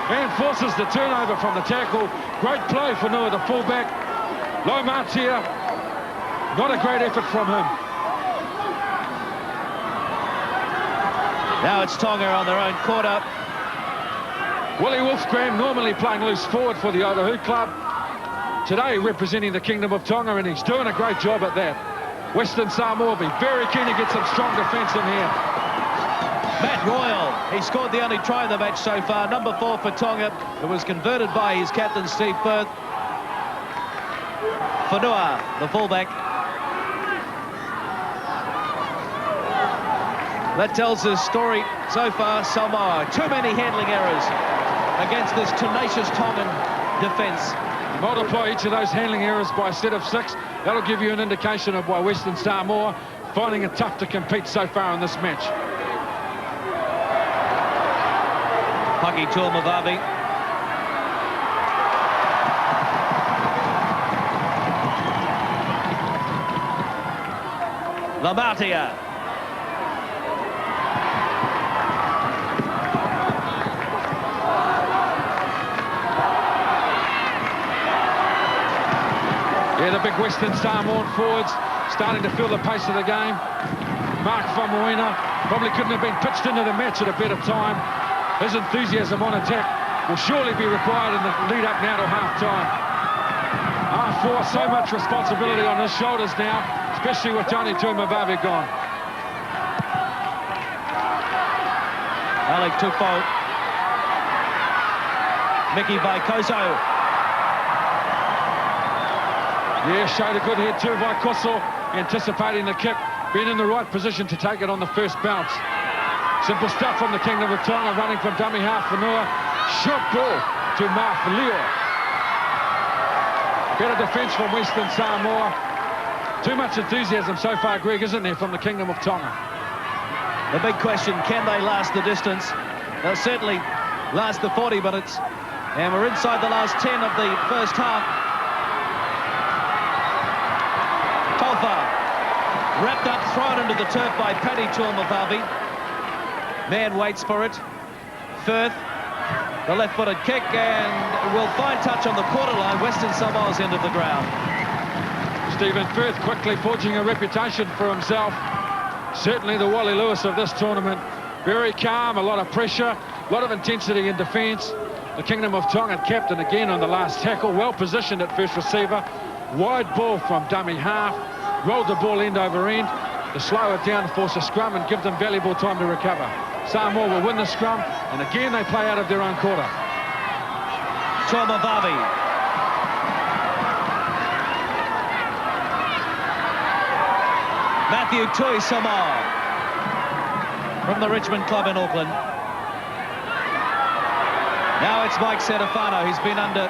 and forces the turnover from the tackle. Great play for Whanua, the fullback. Lamatia. Not a great effort from him. Now it's Tonga on their own quarter. Willie Wolfgram normally playing loose forward for the Otahu club. Today representing the Kingdom of Tonga, and he's doing a great job at that. Western Samoa will be very keen to get some strong defence in here. Matt Royal, he scored the only try of the match so far. Number 4 for Tonga. It was converted by his captain, Steve Firth. Whanua, the fullback. That tells the story so far. Samoa, too many handling errors against this tenacious Tongan defence. Multiply each of those handling errors by a set of 6. That'll give you an indication of why Western Samoa finding it tough to compete so far in this match. Paki Tuamavavi. Lamatia. Yeah, the big Western Samoan forwards starting to feel the pace of the game. Mark Famuina probably couldn't have been pitched into the match at a better time. His enthusiasm on attack will surely be required in the lead up now to half-time. R4, so much responsibility on his shoulders now, especially with Tony Tuamavavi gone. Alec Tufo. Mickey Vaikoso. Yeah, showed a good head too by Koso, anticipating the kick, being in the right position to take it on the first bounce. Simple stuff from the Kingdom of Tonga, running from dummy half Whanua. Short ball to Mark Leo. Better defence from Western Samoa. Too much enthusiasm so far, Greg, isn't there, from the Kingdom of Tonga? The big question, can they last the distance? They'll certainly last the 40 minutes. And we're inside the last 10 of the first half. Wrapped up, thrown into the turf by Paddy Tuamavavi. Man waits for it. Firth, the left-footed kick, and will find touch on the quarter line. Western Samoa's end of the ground. Stephen Firth quickly forging a reputation for himself. Certainly the Wally Lewis of this tournament. Very calm, a lot of pressure, a lot of intensity in defence. The Kingdom of Tonga captain again on the last tackle. Well positioned at first receiver. Wide ball from dummy half. Rolled the ball end over end to slow it down, force a scrum and give them valuable time to recover. Samoa will win the scrum, and again they play out of their own quarter. Tomovavi. Matthew Tui Samoa from the Richmond club in Auckland. Now it's Mike Setafano. He's been under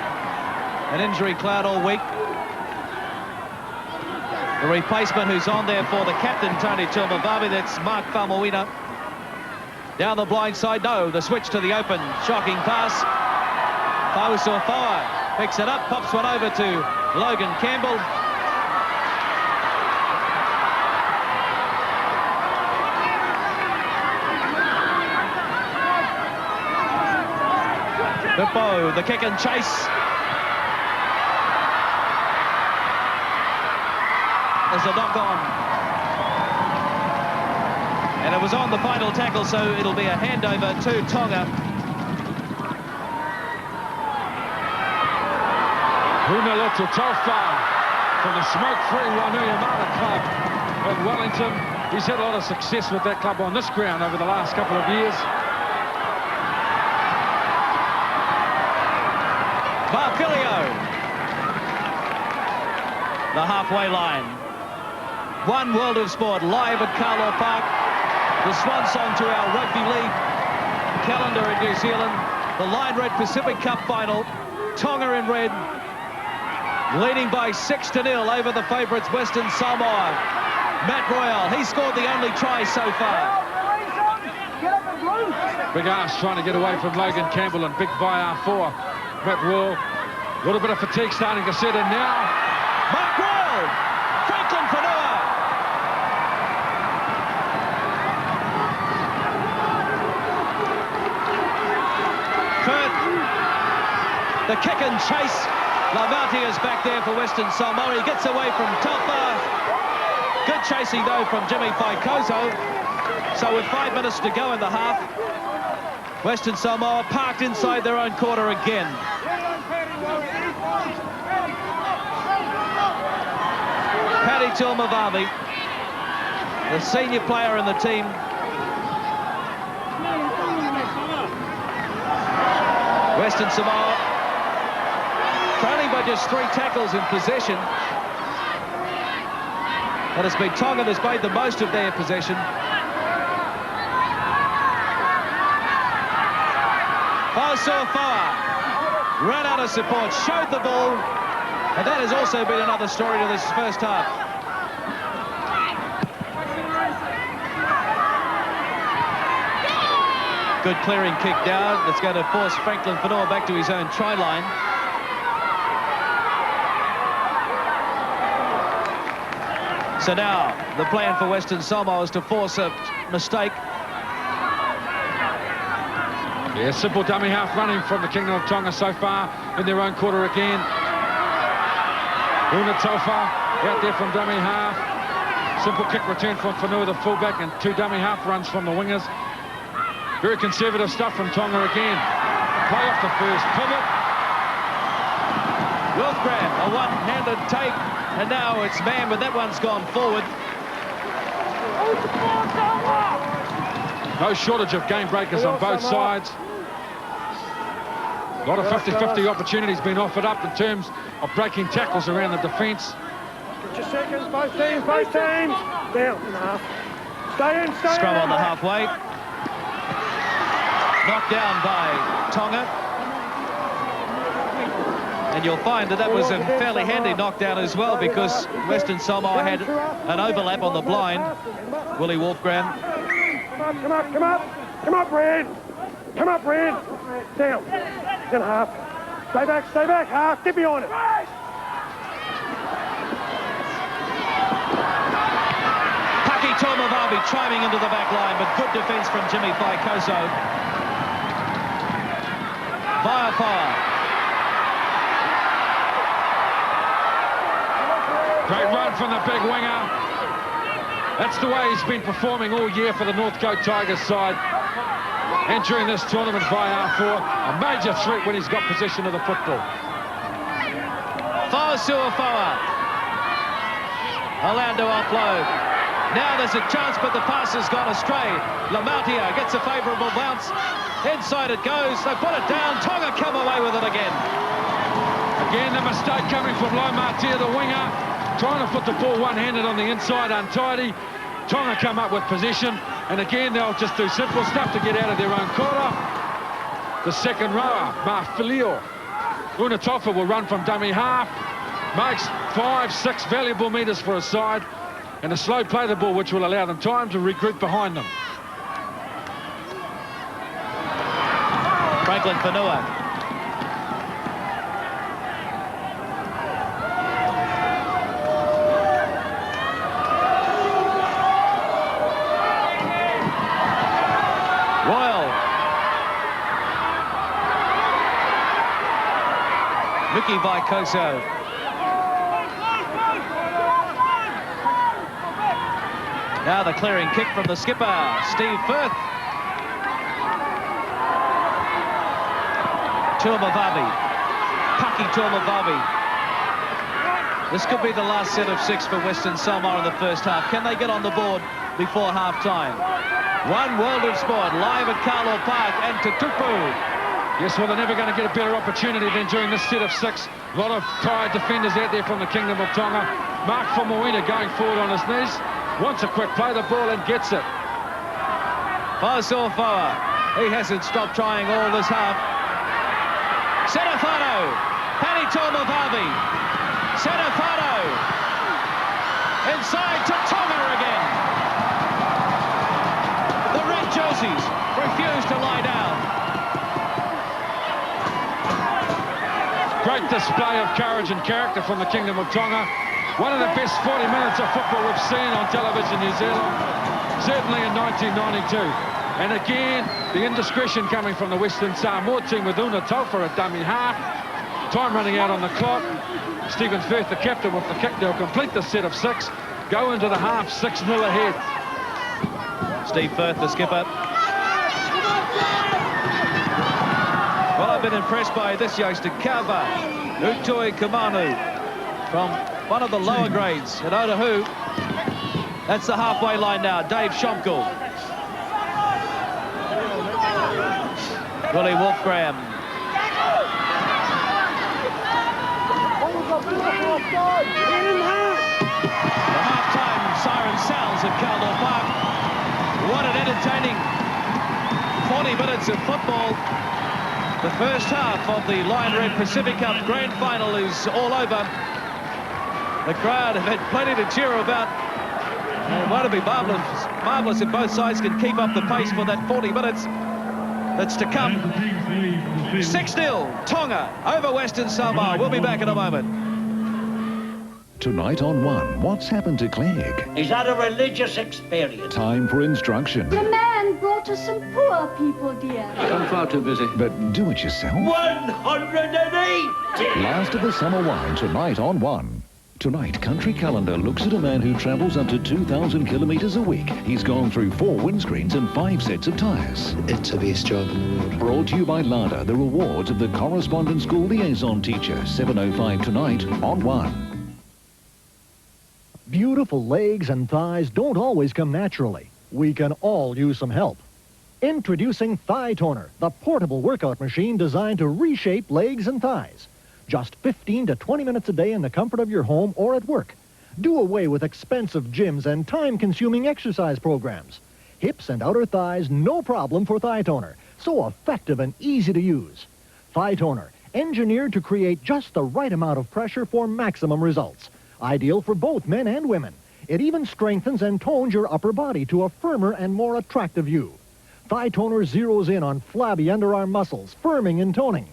an injury cloud all week. The replacement who's on there for the captain, Tony Tomovavi, that's Mark Faumuina. Down the blind side, no, the switch to the open. Shocking pass. Pausofoa picks it up, pops one over to Logan Campbell. Bippo, the kick and chase. There's a knock on. And it was on the final tackle, so it'll be a handover to Tonga. Hunalotu Tofa from the smoke-free Wainuiomata club in Wellington. He's had a lot of success with that club on this ground over the last couple of years. Barfilio, the halfway line. One World of Sport live at Carlaw Park. The swan song to our Rugby League calendar in New Zealand. The Line Red Pacific Cup final. Tonga in red, leading by 6-0 over the favourites Western Samoa. Matt Royale, he scored the only try so far. Big Ash trying to get away from Logan Campbell and big VAR4. Matt Royale, a little bit of fatigue starting to set in now. Mark Royale, Franklin Whenua. Firth, the kick and chase. Lamantia is back there for Western Samoa. He gets away from Tofa. Good chasing though from Jimmy Faikoso. So with 5 minutes to go in the half, Western Samoa parked inside their own quarter again. Paddy Tomovavi, the senior player in the team. Western Samoa trailing by just 3 tackles in possession. And it's been Tonga that's made the most of their possession. Pausofoa ran out of support, showed the ball, and that has also been another story to this first half. Good clearing kick down that's going to force Franklin Whenua back to his own try line. So now the plan for Western Samoa is to force a mistake. Yeah, simple dummy half running from the Kingdom of Tonga so far in their own quarter again. Una Tofa out there from dummy half. Simple kick return from Whenua, the fullback, and 2 dummy half runs from the wingers. Very conservative stuff from Tonga again. Play off the first pivot. Wilfgren, a one-handed take, and now it's man, but that one's gone forward. No shortage of game breakers on both sides. A lot of 50-50 opportunities being offered up in terms of breaking tackles around the defence. Get your seconds, both teams, both teams. Down in half. Stay in, stay Scrum in. on the halfway. Knocked down by Tonga. And you'll find that that was a fairly handy knockdown as well, because Western Samoa had an overlap on the blind. Willie Wolfgram. Come up, come up. Come up, Brad. Come up, Brad. Down. In half. Stay back, half. Get behind it. Paki Tomovavi chiming into the back line, but good defence from Jimmy Faikoso. Vaiafa. Great run from the big winger. That's the way he's been performing all year for the Northcote Tigers side. Entering this tournament by R4, a major threat when he's got possession of the football. Fa'asuafoa allowed to offload. Now there's a chance, but the pass has gone astray. Lamantia gets a favourable bounce. Inside it goes. They put it down. Tonga come away with it again. Again, the mistake coming from Lomatea, the winger, trying to put the ball one-handed on the inside, untidy. Tonga come up with possession, and again, they'll just do simple stuff to get out of their own quarter. The second rower, Mafilio. Unatofa will run from dummy half, makes 5-6 valuable metres for a side, and a slow play the ball, which will allow them time to regroup behind them. Franklin Whenua. Ricky Vicoso. Now the clearing kick from the skipper, Steve Firth. Tuamavavi. Paki Tuamavavi. This could be the last set of 6 for Western Samoa in the first half. Can they get on the board before half-time? One world of sport live at Carlaw Park, and Tutupu. Yes, well, they're never going to get a better opportunity than during this set of 6. A lot of tired defenders out there from the Kingdom of Tonga. Mark Famuina going forward on his knees. Wants a quick play the ball and gets it. Fasofoa. He hasn't stopped trying all this half. Serafano. Pani Tuamavavi. Serafano. Inside to Tonga again. The red jerseys refuse to lie down. Great display of courage and character from the Kingdom of Tonga. One of the best 40 minutes of football we've seen on television in New Zealand, certainly in 1992. And again, the indiscretion coming from the Western Samoa team with Unatofa at dummy half. Time running out on the clock. Stephen Firth, the captain, with the kick. They'll complete the set of 6, go into the half 6-0 ahead. Steve Firth, the skipper. Well, I've been impressed by this youngster, Kava Utoi Kamanu, from one of the lower grades at Otahu. That's the halfway line now, Dave Schomkel. Willie Wolfgram. The half-time siren sounds at Carlaw Park. What an entertaining 40 minutes of football. The first half of the Lion Red Pacific Cup Grand Final is all over. The crowd have had plenty to cheer about. And won't it be marvellous if both sides can keep up the pace for that 40 minutes that's to come. 6-0, Tonga over Western Samoa. We'll be back in a moment. Tonight on One, what's happened to Clegg? Is that a religious experience? Time for instruction. The man brought us some poor people, dear. I'm far too busy. But do it yourself. 180! Last of the summer wine tonight on One. Tonight, Country Calendar looks at a man who travels up to 2,000 kilometres a week. He's gone through 4 windscreens and 5 sets of tyres. It's the best job in the world. Brought to you by LADA, the rewards of the Correspondence School Liaison Teacher. 7:05 tonight on One. Beautiful legs and thighs don't always come naturally. We can all use some help. Introducing Thigh Toner, the portable workout machine designed to reshape legs and thighs. Just 15 to 20 minutes a day in the comfort of your home or at work. Do away with expensive gyms and time-consuming exercise programs. Hips and outer thighs, no problem for Thigh Toner. So effective and easy to use. Thigh Toner, engineered to create just the right amount of pressure for maximum results. Ideal for both men and women. It even strengthens and tones your upper body to a firmer and more attractive you. Thigh Toner zeroes in on flabby underarm muscles, firming and toning.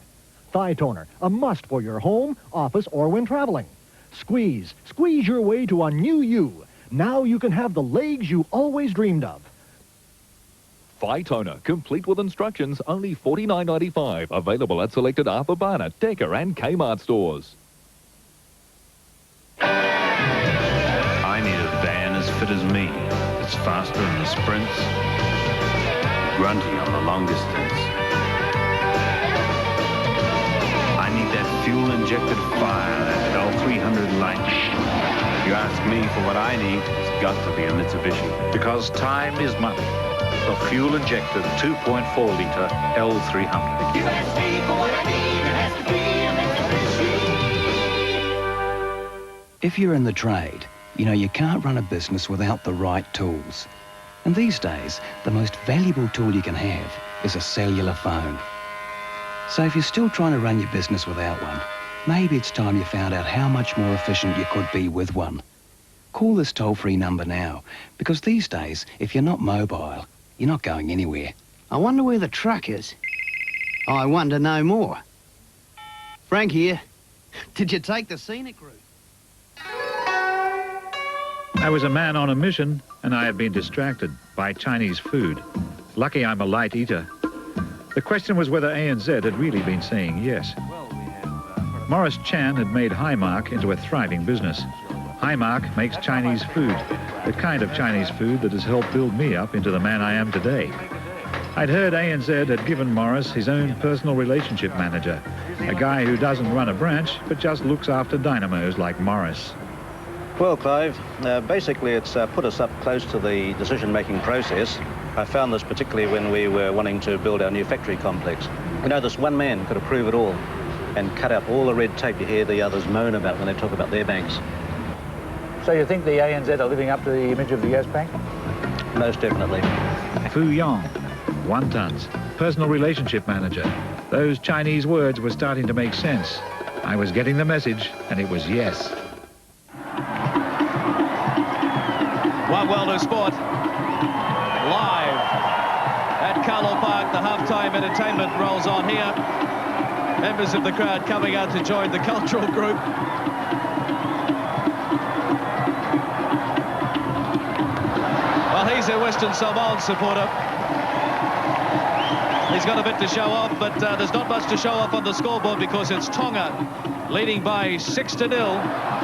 Thigh Toner, a must for your home, office, or when traveling. Squeeze your way to a new you. Now you can have the legs you always dreamed of. Thigh Toner, complete with instructions, only $49.95. Available at selected Arthur-Barnett, Decker and Kmart stores. I need a van as fit as me. It's faster in the sprints, grunty on the long distance. I need that fuel-injected fire, that L300 light. If you ask me for what I need, it's got to be a Mitsubishi. Because time is money. A fuel-injected 2.4-litre L300. You ask me for what I need, it has to be a Mitsubishi. If you're in the trade, you know you can't run a business without the right tools. And these days, the most valuable tool you can have is a cellular phone. So if you're still trying to run your business without one, maybe it's time you found out how much more efficient you could be with one. Call this toll-free number now, because these days, if you're not mobile, you're not going anywhere. I wonder where the truck is. I want to know more. Frank here. Did you take the scenic route? I was a man on a mission, and I had been distracted by Chinese food. Lucky I'm a light eater. The question was whether ANZ had really been saying yes. Morris Chan had made Highmark into a thriving business. Highmark makes Chinese food, the kind of Chinese food that has helped build me up into the man I am today. I'd heard ANZ had given Morris his own personal relationship manager, a guy who doesn't run a branch, but just looks after dynamos like Morris. Well, Clive, basically it's put us up close to the decision-making process. I found this particularly when we were wanting to build our new factory complex. You know, this one man could approve it all and cut out all the red tape you hear the others moan about when they talk about their banks. So you think the ANZ are living up to the image of the US Bank? Most definitely. Fu Yong, wontons, personal relationship manager. Those Chinese words were starting to make sense. I was getting the message, and it was yes. One World of Sport, live at Carlaw Park. The halftime entertainment rolls on here. Members of the crowd coming out to join the cultural group. Well, he's a Western Samoan supporter. He's got a bit to show off, but there's not much to show off on the scoreboard because it's Tonga leading by 6-0.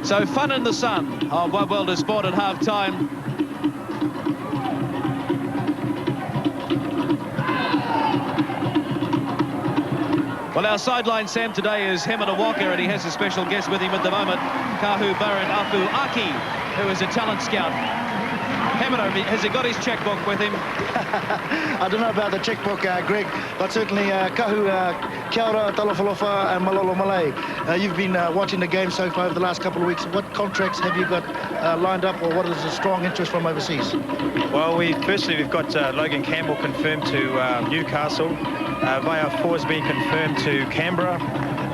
So fun in the sun on One World of Sport at half-time. Well, our sideline, Sam, today is Hemana Walker, and he has a special guest with him at the moment, Kahu Baron Afu Aki, who is a talent scout. Hemana, has he got his checkbook with him? I don't know about the checkbook, Greg, but certainly Kahu, kia ora, talofalofa, and malolo malay. You've been watching the game so far over the last couple of weeks. What contracts have you got lined up, or what is a strong interest from overseas? Well, firstly we've got Logan Campbell confirmed to Newcastle. Vaya 4 has been confirmed to Canberra.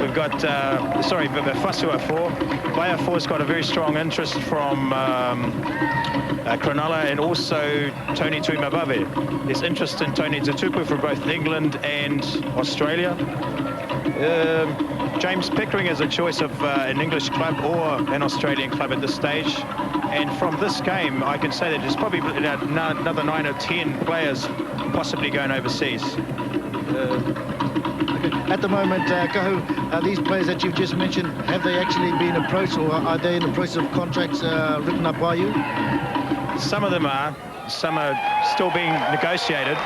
We've got, Fasua 4. Vaya 4 has got a very strong interest from Cronulla and also Tony Tuimavave. There's interest in Tony Tutupu from both England and Australia. James Pickering is a choice of an English club or an Australian club at this stage. And from this game, I can say that there's probably another 9 or 10 players possibly going overseas. At the moment, Kahu, these players that you've just mentioned, have they actually been approached, or are they in the process of contracts written up by you? Some of them are. Some are still being negotiated.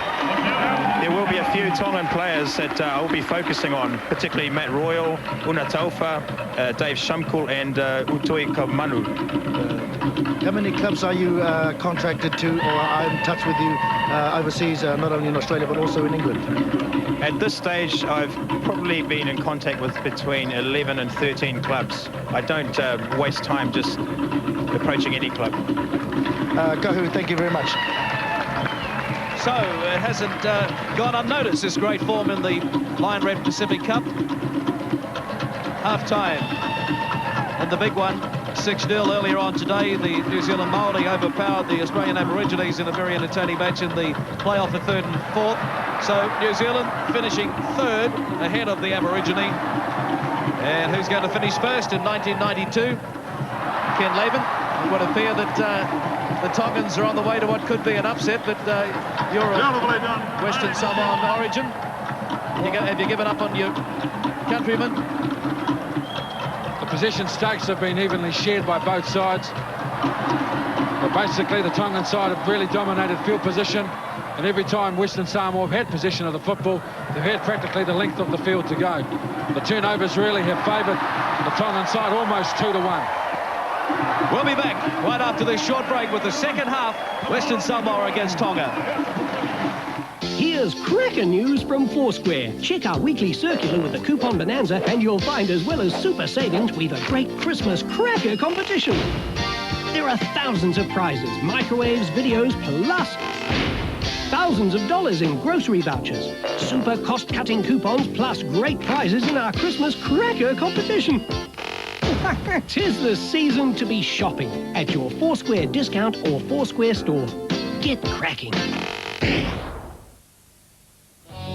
There will be a few Tongan players that I'll be focusing on, particularly Matt Royal, Una Taufa, Dave Shumkul, and Utoi Kamanu. How many clubs are you contracted to, or are in touch with you overseas, not only in Australia but also in England? At this stage, I've probably been in contact with between 11 and 13 clubs. I don't waste time just approaching any club. Kahu, thank you very much. So it hasn't gone unnoticed, this great form in the Lion Red Pacific Cup. Half-time and the big one, 6-0 earlier on today. The New Zealand Māori overpowered the Australian Aborigines in a very entertaining match in the playoff of 3rd and 4th. So New Zealand finishing 3rd ahead of the Aborigine. And who's going to finish 1st in 1992? Ken Levin. It would appear that the Tongans are on the way to what could be an upset, but you're a Western Samoan origin. Have you given up on your countrymen? The possession stakes have been evenly shared by both sides. But basically, the Tongan side have really dominated field position. And every time Western Samoa have had possession of the football, they've had practically the length of the field to go. The turnovers really have favoured the Tongan side, almost 2-1. We'll be back right after this short break with the second half, Western Samoa against Tonga. Here's cracker news from Foursquare. Check our weekly circular with the coupon bonanza and you'll find, as well as super savings, we've a great Christmas cracker competition. There are thousands of prizes, microwaves, videos, plus thousands of dollars in grocery vouchers, super cost-cutting coupons, plus great prizes in our Christmas cracker competition. 'Tis the season to be shopping at your Foursquare discount or Foursquare store. Get cracking.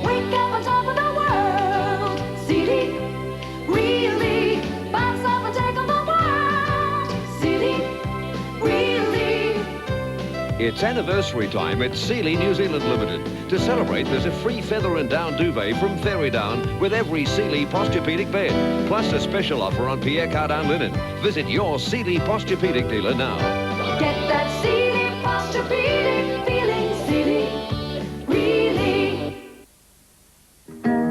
Wake up on top of the world. City, really. Bounce up and take on the world. City, really. It's anniversary time at Sealy New Zealand Limited. To celebrate, there's a free feather and down duvet from Fairy Down with every Sealy Posturepedic bed, plus a special offer on Pierre Cardin linen. Visit your Sealy Posturepedic dealer now. Get that Sealy Posturepedic feeling. City, really.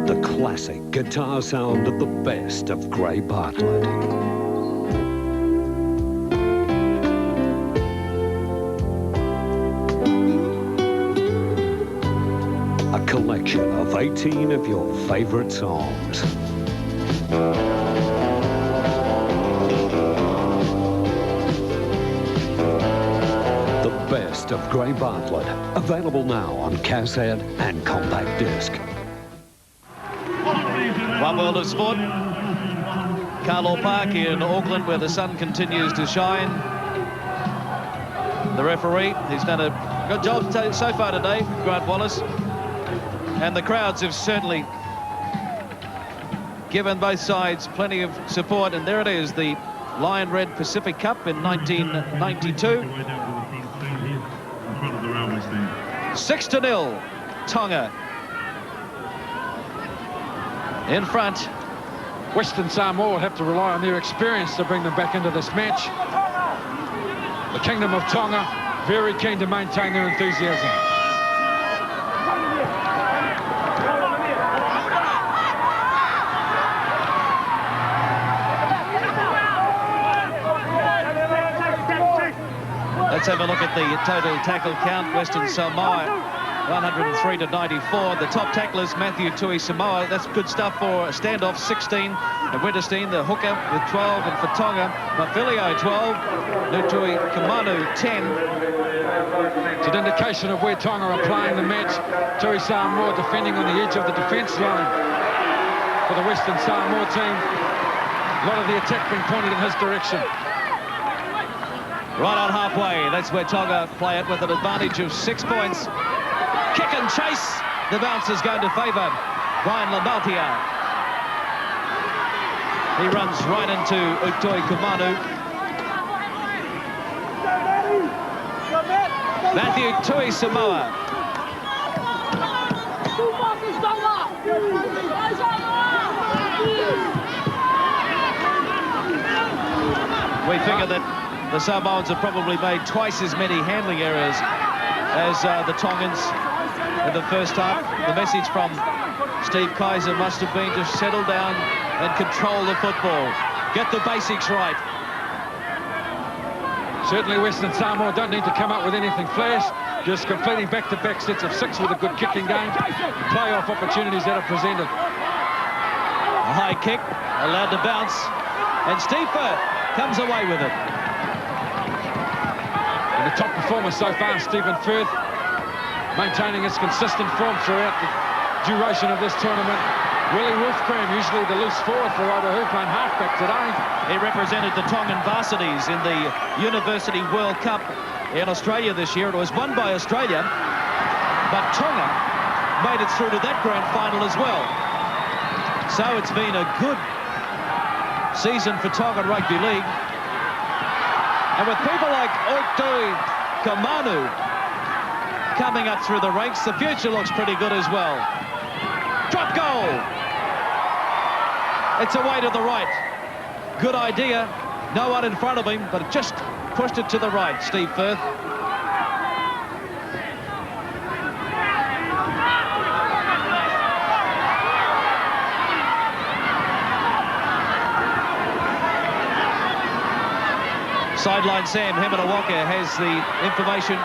The classic guitar sound of the best of Gray Bartlett. A collection of 18 of your favorite songs. The best of Gray Bartlett. Available now on cassette and compact disc. One world of sport. Carlaw Park in Auckland, where the sun continues to shine. The referee, he's done a good job so far today, Grant Wallace. And the crowds have certainly given both sides plenty of support. And there it is, the Lion Red Pacific Cup in 1992. 6-0, Tonga in front. Western Samoa will have to rely on their experience to bring them back into this match. The Kingdom of Tonga very keen to maintain their enthusiasm. Let's have a look at the total tackle count. Western Samoa, 103-94. The top tacklers, Matthew Tui Samoa. That's good stuff for a standoff, 16. And Winterstein, the hooker, with 12. And for Tonga, Mafilio, 12. Nutui Kamanu, 10. It's an indication of where Tonga are playing the match. Tui Samoa defending on the edge of the defence line for the Western Samoa team. A lot of the attack being pointed in his direction. Right on halfway, that's where Tonga play it with an advantage of 6 points. Kick and chase. The bounce is going to favour Brian Lamaltia. He runs right into Utoi Kumanu. Matthew Tui Samoa. We figure that the Samoans have probably made twice as many handling errors as the Tongans in the first half. The message from Steve Kaiser must have been to settle down and control the football. Get the basics right. Certainly Western Samoa don't need to come up with anything flash, just completing back-to-back sets of 6 with a good kicking game, play-off opportunities that are presented. A high kick, allowed to bounce, and Steve Firth comes away with it. And the top performer so far, Stephen Firth, maintaining his consistent form throughout the duration of this tournament. Willie Wolfcram, usually the loose forward for Otahu, playing halfback today. He represented the Tongan varsities in the University World Cup in Australia this year. It was won by Australia, but Tonga made it through to that grand final as well. So it's been a good season for Tongan Rugby League. And with people like Utoi Kamanu coming up through the ranks, the future looks pretty good as well. Drop goal! It's away to the right. Good idea. No one in front of him, but just pushed it to the right, Steve Firth. Sideline Sam Hemina Walker has the information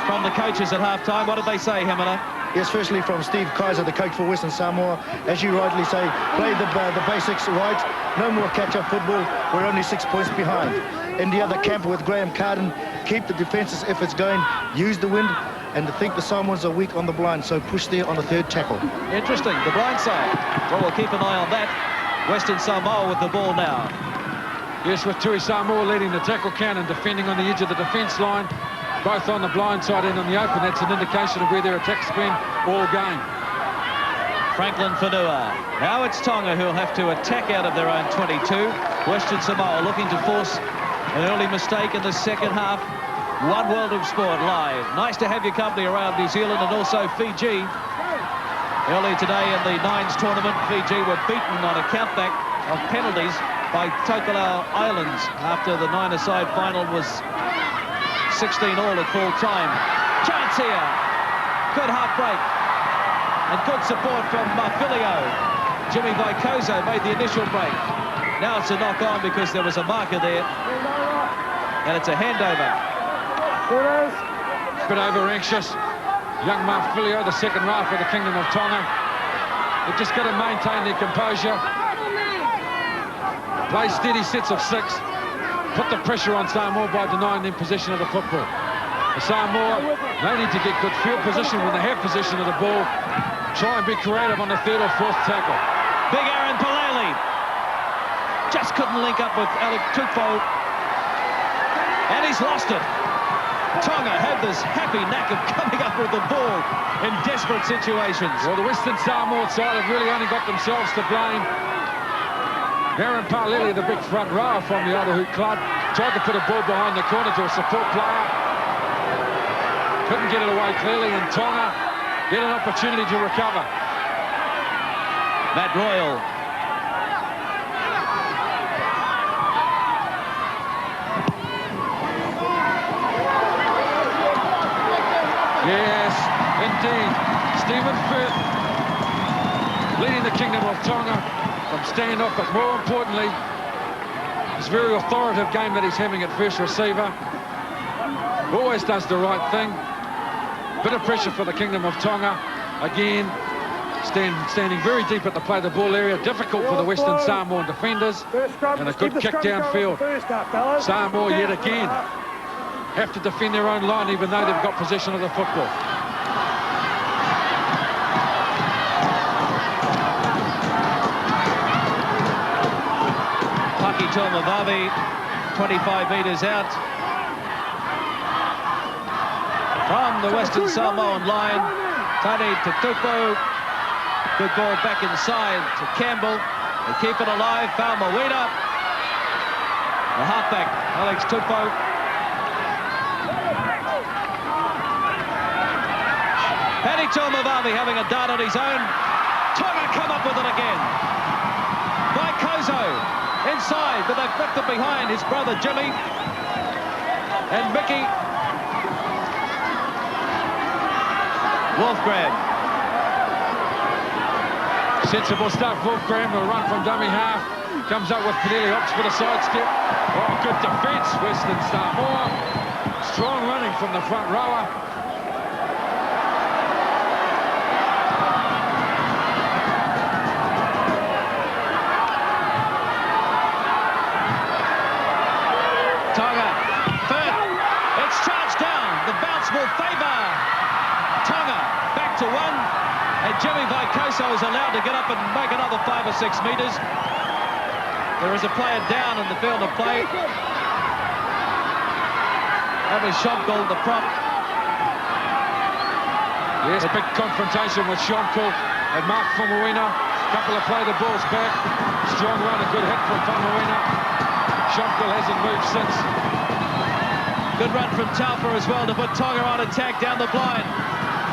from the coaches at half-time. What did they say, Hemina? Yes, firstly from Steve Kaiser, the coach for Western Samoa. As you rightly say, play the basics right. No more catch-up football. We're only 6 points behind. In the other camp with Graham Carden, keep the defences if it's going, use the wind, and to think the Samoans are weak on the blind, so push there on the third tackle. Interesting, the blind side. Well, we'll keep an eye on that. Western Samoa with the ball now. Yes, with Tui Samoa leading the tackle count and defending on the edge of the defence line, both on the blind side and on the open. That's an indication of where their attack's been all game. Franklin Whenua. Now it's Tonga who'll have to attack out of their own 22. Western Samoa looking to force an early mistake in the second half. One World of Sport live. Nice to have your company around New Zealand and also Fiji. Earlier today in the Nines tournament, Fiji were beaten on a countback of penalties by Tokelau Islands after the 9-a-side final was 16-all at full time. Chance here. Good half break. And good support from Filio. Jimmy Vaikoso made the initial break. Now it's a knock-on because there was a marker there. And it's a handover. Bit over-anxious. Young Filio, the second row for the Kingdom of Tonga. They've just got to maintain their composure. Play steady sets of 6. Put the pressure on Samoa by denying them possession of the football. The Samoa, they need to get good field position when they have possession of the ball. Try and be creative on the third or fourth tackle. Big Aaron Palele. Just couldn't link up with Alec Tupou. And he's lost it. Tonga have this happy knack of coming up with the ball in desperate situations. Well, the Western Samoa side have really only got themselves to blame. Aaron Palele, the big front rower from the Otahu club, tried to put a ball behind the corner to a support player. Couldn't get it away clearly, and Tonga get an opportunity to recover. Matt Royal. Yes, indeed. Stephen Firth leading the Kingdom of Tonga from standoff, but more importantly, this very authoritative game that he's having at first receiver. Always does the right thing. Bit of pressure for the Kingdom of Tonga. Again, standing very deep at the play the ball area. Difficult for the Western Samoan defenders. And a good kick downfield. Samoa yet again have to defend their own line even though they've got possession of the football. Paki Tomavavi, 25 metres out from the Western Samoan line. Tani Tupou. Good ball back inside to Campbell. They keep it alive. Faumawina. The halfback, Alex Tupou. Paddy Tomavavi having a dart on his own. Tonga come up with it again. Vaikoso inside, but they've flipped it behind his brother Jimmy. And Mickey Wolfgram. Sensible stuff. Wolfgram will run from dummy half. Comes up with Penalty, opts for the sidestep. Oh, good defence, Western Samoa. Strong running from the front rower. Tonga, Firth, it's charged down. The bounce will favour Tonga. Back to 1, and Jimmy Vaikoso is allowed to get up and make another 5 or 6 metres. There is a player down in the field of play. That was Shomkul, the prop. Yes, big confrontation with Shomkul and Mark Faumuina. Couple of play the balls back. Strong run, a good hit from Faumuina. Shomkul hasn't moved since. Good run from Taufa as well to put Tonga on attack down the blind.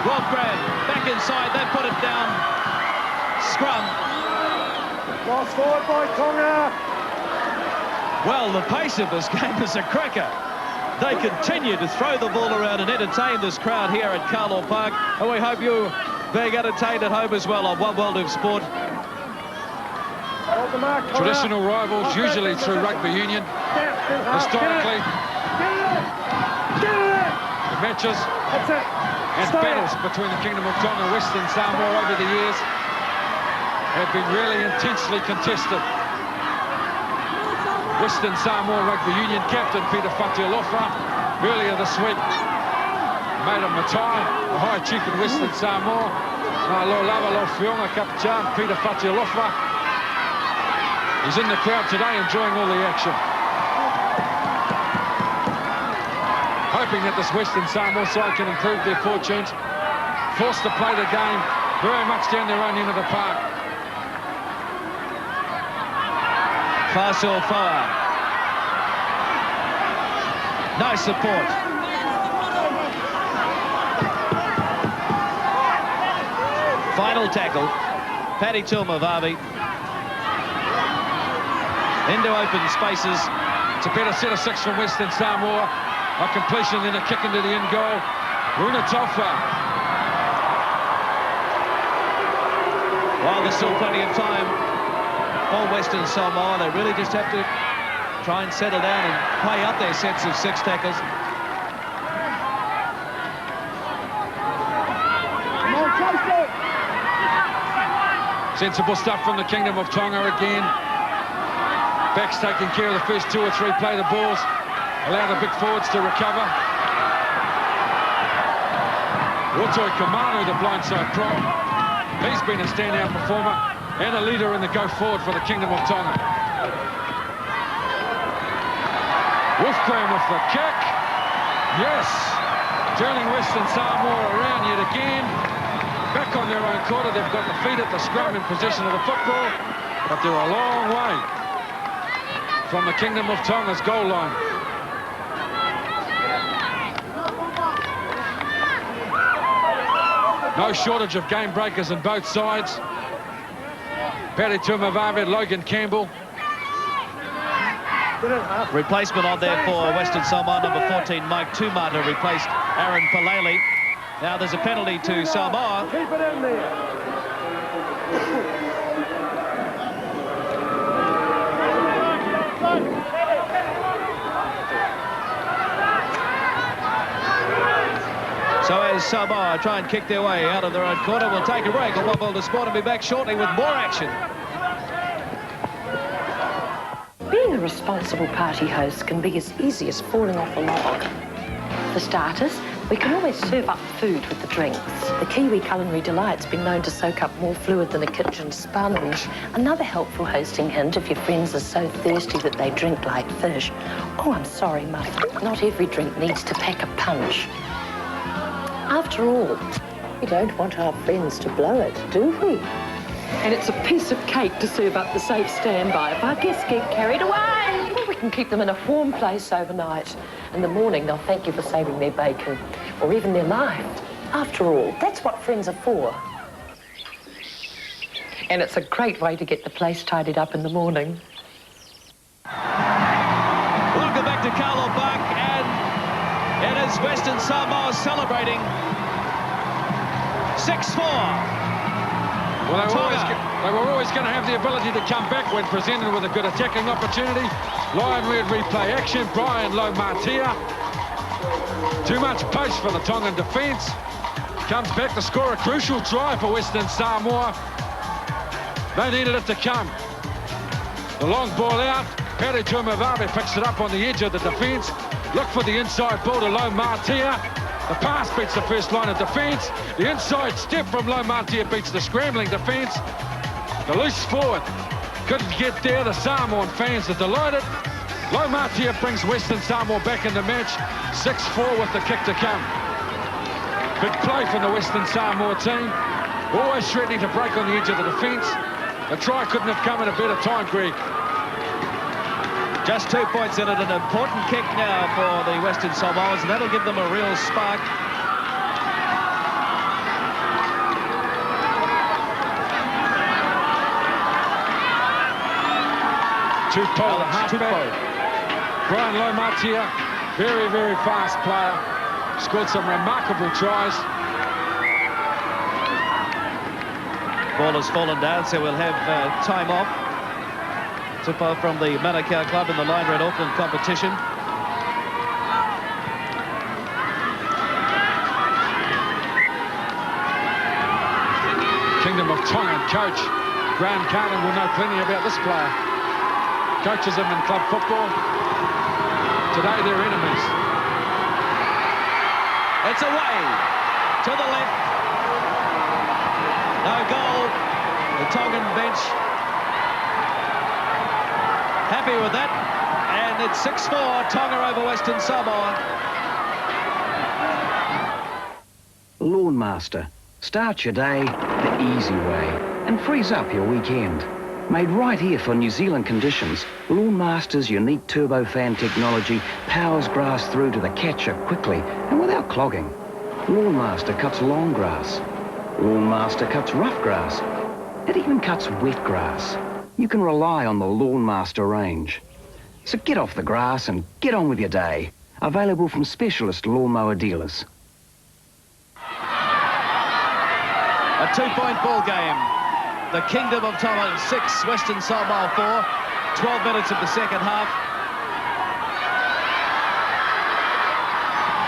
Wolfbrand back inside, they put it down. Scrum. Lost forward by Tonga. Well, the pace of this game is a cracker. They continue to throw the ball around and entertain this crowd here at Carlaw Park. And we hope you're being entertained at home as well on One World of Sport. Traditional rivals, usually through rugby union. Historically, the matches and battles between the Kingdom of Tonga and Western Samoa over the years have been really intensely contested. Western Samoa Rugby Union captain Peter Fatialofa earlier this week made a matai, the High Chief in Western Samoa. Lo lava lo whionga kapcha Peter Fatialofa. He's in the crowd today enjoying all the action. Hoping that this Western Samoa side can improve their fortunes. Forced to play the game very much down their own end of the park. Fasil Foa. Nice support. Final tackle. Paddy Tulmavavi. Into open spaces. It's a better set of 6 from Western Samoa. A completion, then a kick into the end goal. Runa Taufa. While there's still plenty of time for Western Samoa, they really just have to try and settle down and play up their sets of 6 tackles. Sensible stuff from the Kingdom of Tonga again. Backs taking care of the first 2 or 3, play the balls. Allow the big forwards to recover. Rotoi Kamanu, the blindside prop. He's been a standout performer and a leader in the go forward for the Kingdom of Tonga. Wolfgram with the kick. Yes. Turning Western Samoa around yet again. Back on their own quarter. They've got the feet at the scrum in possession of the football. But they're a long way from the Kingdom of Tonga's goal line. No shortage of game breakers on both sides. Paddy Tulmavavi, Logan Campbell. Replacement on there for Western Samoa, number 14, Mike Tumata, replaced Aaron Palele. Now there's a penalty to Samoa. Keep it in there. So as Samoa try and kick their way out of their own quarter, we'll take a break. I'll wobble the sport and be back shortly with more action. Being a responsible party host can be as easy as falling off a log. For starters, we can always serve up food with the drinks. The Kiwi Culinary Delight's been known to soak up more fluid than a kitchen sponge. Another helpful hosting hint if your friends are so thirsty that they drink like fish. Oh, I'm sorry, Muff. Not every drink needs to pack a punch. After all, we don't want our friends to blow it, do we? And it's a piece of cake to serve up the safe standby if our guests get carried away. Well, we can keep them in a warm place overnight. In the morning, they'll thank you for saving their bacon, or even their life. After all, that's what friends are for. And it's a great way to get the place tidied up in the morning. Welcome back to Carlaw Park, and it is Western Samoa celebrating 6-4. Well, they were always going to have the ability to come back when presented with a good attacking opportunity. Lion Red replay action. Brian Lomatia. Too much pace for the Tongan defence. Comes back to score a crucial try for Western Samoa. They needed it to come. The long ball out. Paddy Tulmavavi picks it up on the edge of the defence. Look for the inside ball to Lomatia. The pass beats the first line of defence. The inside step from Lomatia beats the scrambling defence. The loose forward couldn't get there. The Samoan fans are delighted. Lomatia brings Western Samoa back in the match. 6-4 with the kick to come. Big play from the Western Samoa team. Always threatening to break on the edge of the defence. The try couldn't have come at a better time, Greg. Just 2 points in it, an important kick now for the Western Samoans, and that'll give them a real spark. Tupou, the halfback. Brian Lomatia, very, very fast player. Scored some remarkable tries. Ball has fallen down, so we'll have time off. Tupou from the Manukau Club in the Line Red Auckland competition. Tongan coach, Graham Carden, will know plenty about this player. Coaches him in club football. Today they're enemies. It's away to the left. No goal. The Tongan bench happy with that. And it's 6-4, Tonga over Western Samoa. Lawnmaster. Start your day the easy way and freeze up your weekend. Made right here for New Zealand conditions, Lawnmaster's unique turbofan technology powers grass through to the catcher quickly and without clogging. Lawnmaster cuts long grass. Lawnmaster cuts rough grass. It even cuts wet grass. You can rely on the Lawnmaster range. So get off the grass and get on with your day. Available from specialist lawnmower dealers. A 2-point ball game. The Kingdom of Tonga 6, Western Samoa 4. 12 minutes of the second half.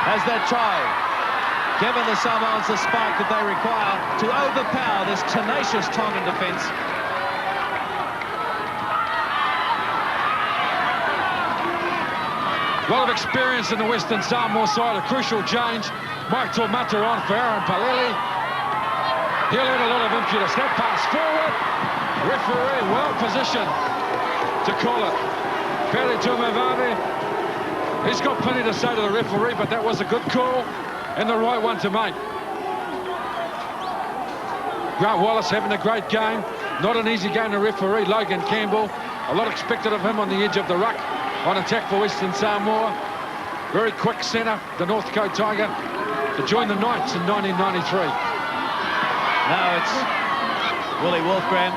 Has that try given the Samoans the spark that they require to overpower this tenacious Tongan defence? A lot of experience in the Western Samoa side. A crucial change. Mike Taumata on for Aaron Paleli. He'll add a lot of impetus. That pass forward. Referee well positioned to call it. Pere Tumavave. He's got plenty to say to the referee, but that was a good call and the right one to make. Grant Wallace having a great game. Not an easy game to referee. Logan Campbell. A lot expected of him on the edge of the ruck on attack for Western Samoa. Very quick centre, the North Coast Tiger, to join the Knights in 1993. Now it's Willie Wolfgram.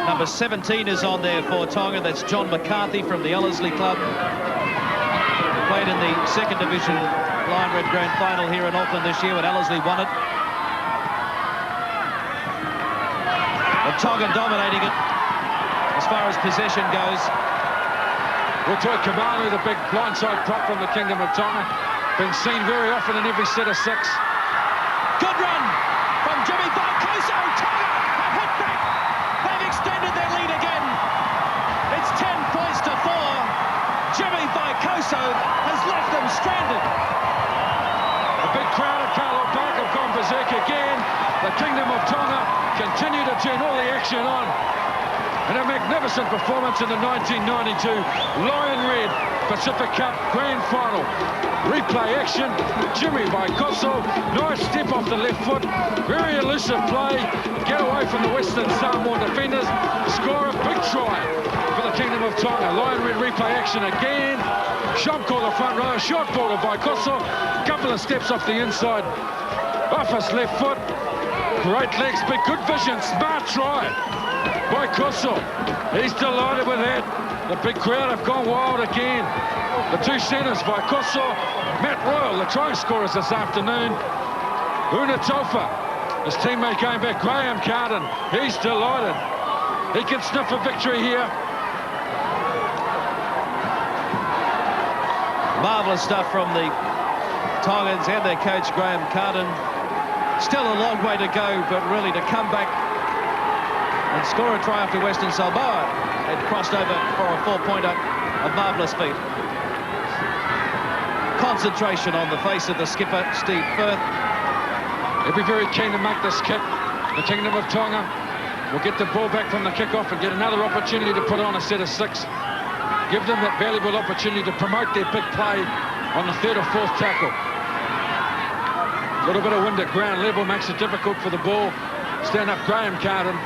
Number 17 is on there for Tonga. That's John McCarthy from the Ellerslie Club. Played in the second division Lion Red Grand Final here in Auckland this year when Ellerslie won it. The Tonga dominating it as far as possession goes. Rotoi Kamanu, the big blindside prop from the Kingdom of Tonga, being seen very often in every set of 6. Good run from Jimmy Vaikoso. Tonga have hit back. They've extended their lead again. It's 10 points to 4. Jimmy Vaikoso has left them stranded. A big crowd at Carlaw Park have gone berserk again. The Kingdom of Tonga continue to turn all the action on. And a magnificent performance in the 1992 Lion Red Pacific Cup Grand Final. Replay action, Jimmy Vaikoso, nice step off the left foot, very elusive play, get away from the Western Samoan defenders, score a big try for the Kingdom of Tonga. Lion Red replay action again, Shop call the front row, short ball to Vaikoso, couple of steps off the inside, off his left foot, great legs, but good vision, smart try. Vaikoso, he's delighted with that. The big crowd have gone wild again. The two centres, Vaikoso, Matt Royal, the try scorers this afternoon. Una Tofa, his teammate going back, Graham Carden, he's delighted. He can sniff a victory here. Marvellous stuff from the Tongans and their coach, Graham Carden. Still a long way to go, but really to come back and score a try after Western Samoa had crossed over for a 4-pointer, a marvellous feat. Concentration on the face of the skipper, Steve Firth. He'll be very keen to make this kick. The Kingdom of Tonga will get the ball back from the kickoff and get another opportunity to put on a set of 6. Give them that valuable opportunity to promote their big play on the 3rd or 4th tackle. A little bit of wind at ground level makes it difficult for the ball. Stand up Graham Carden.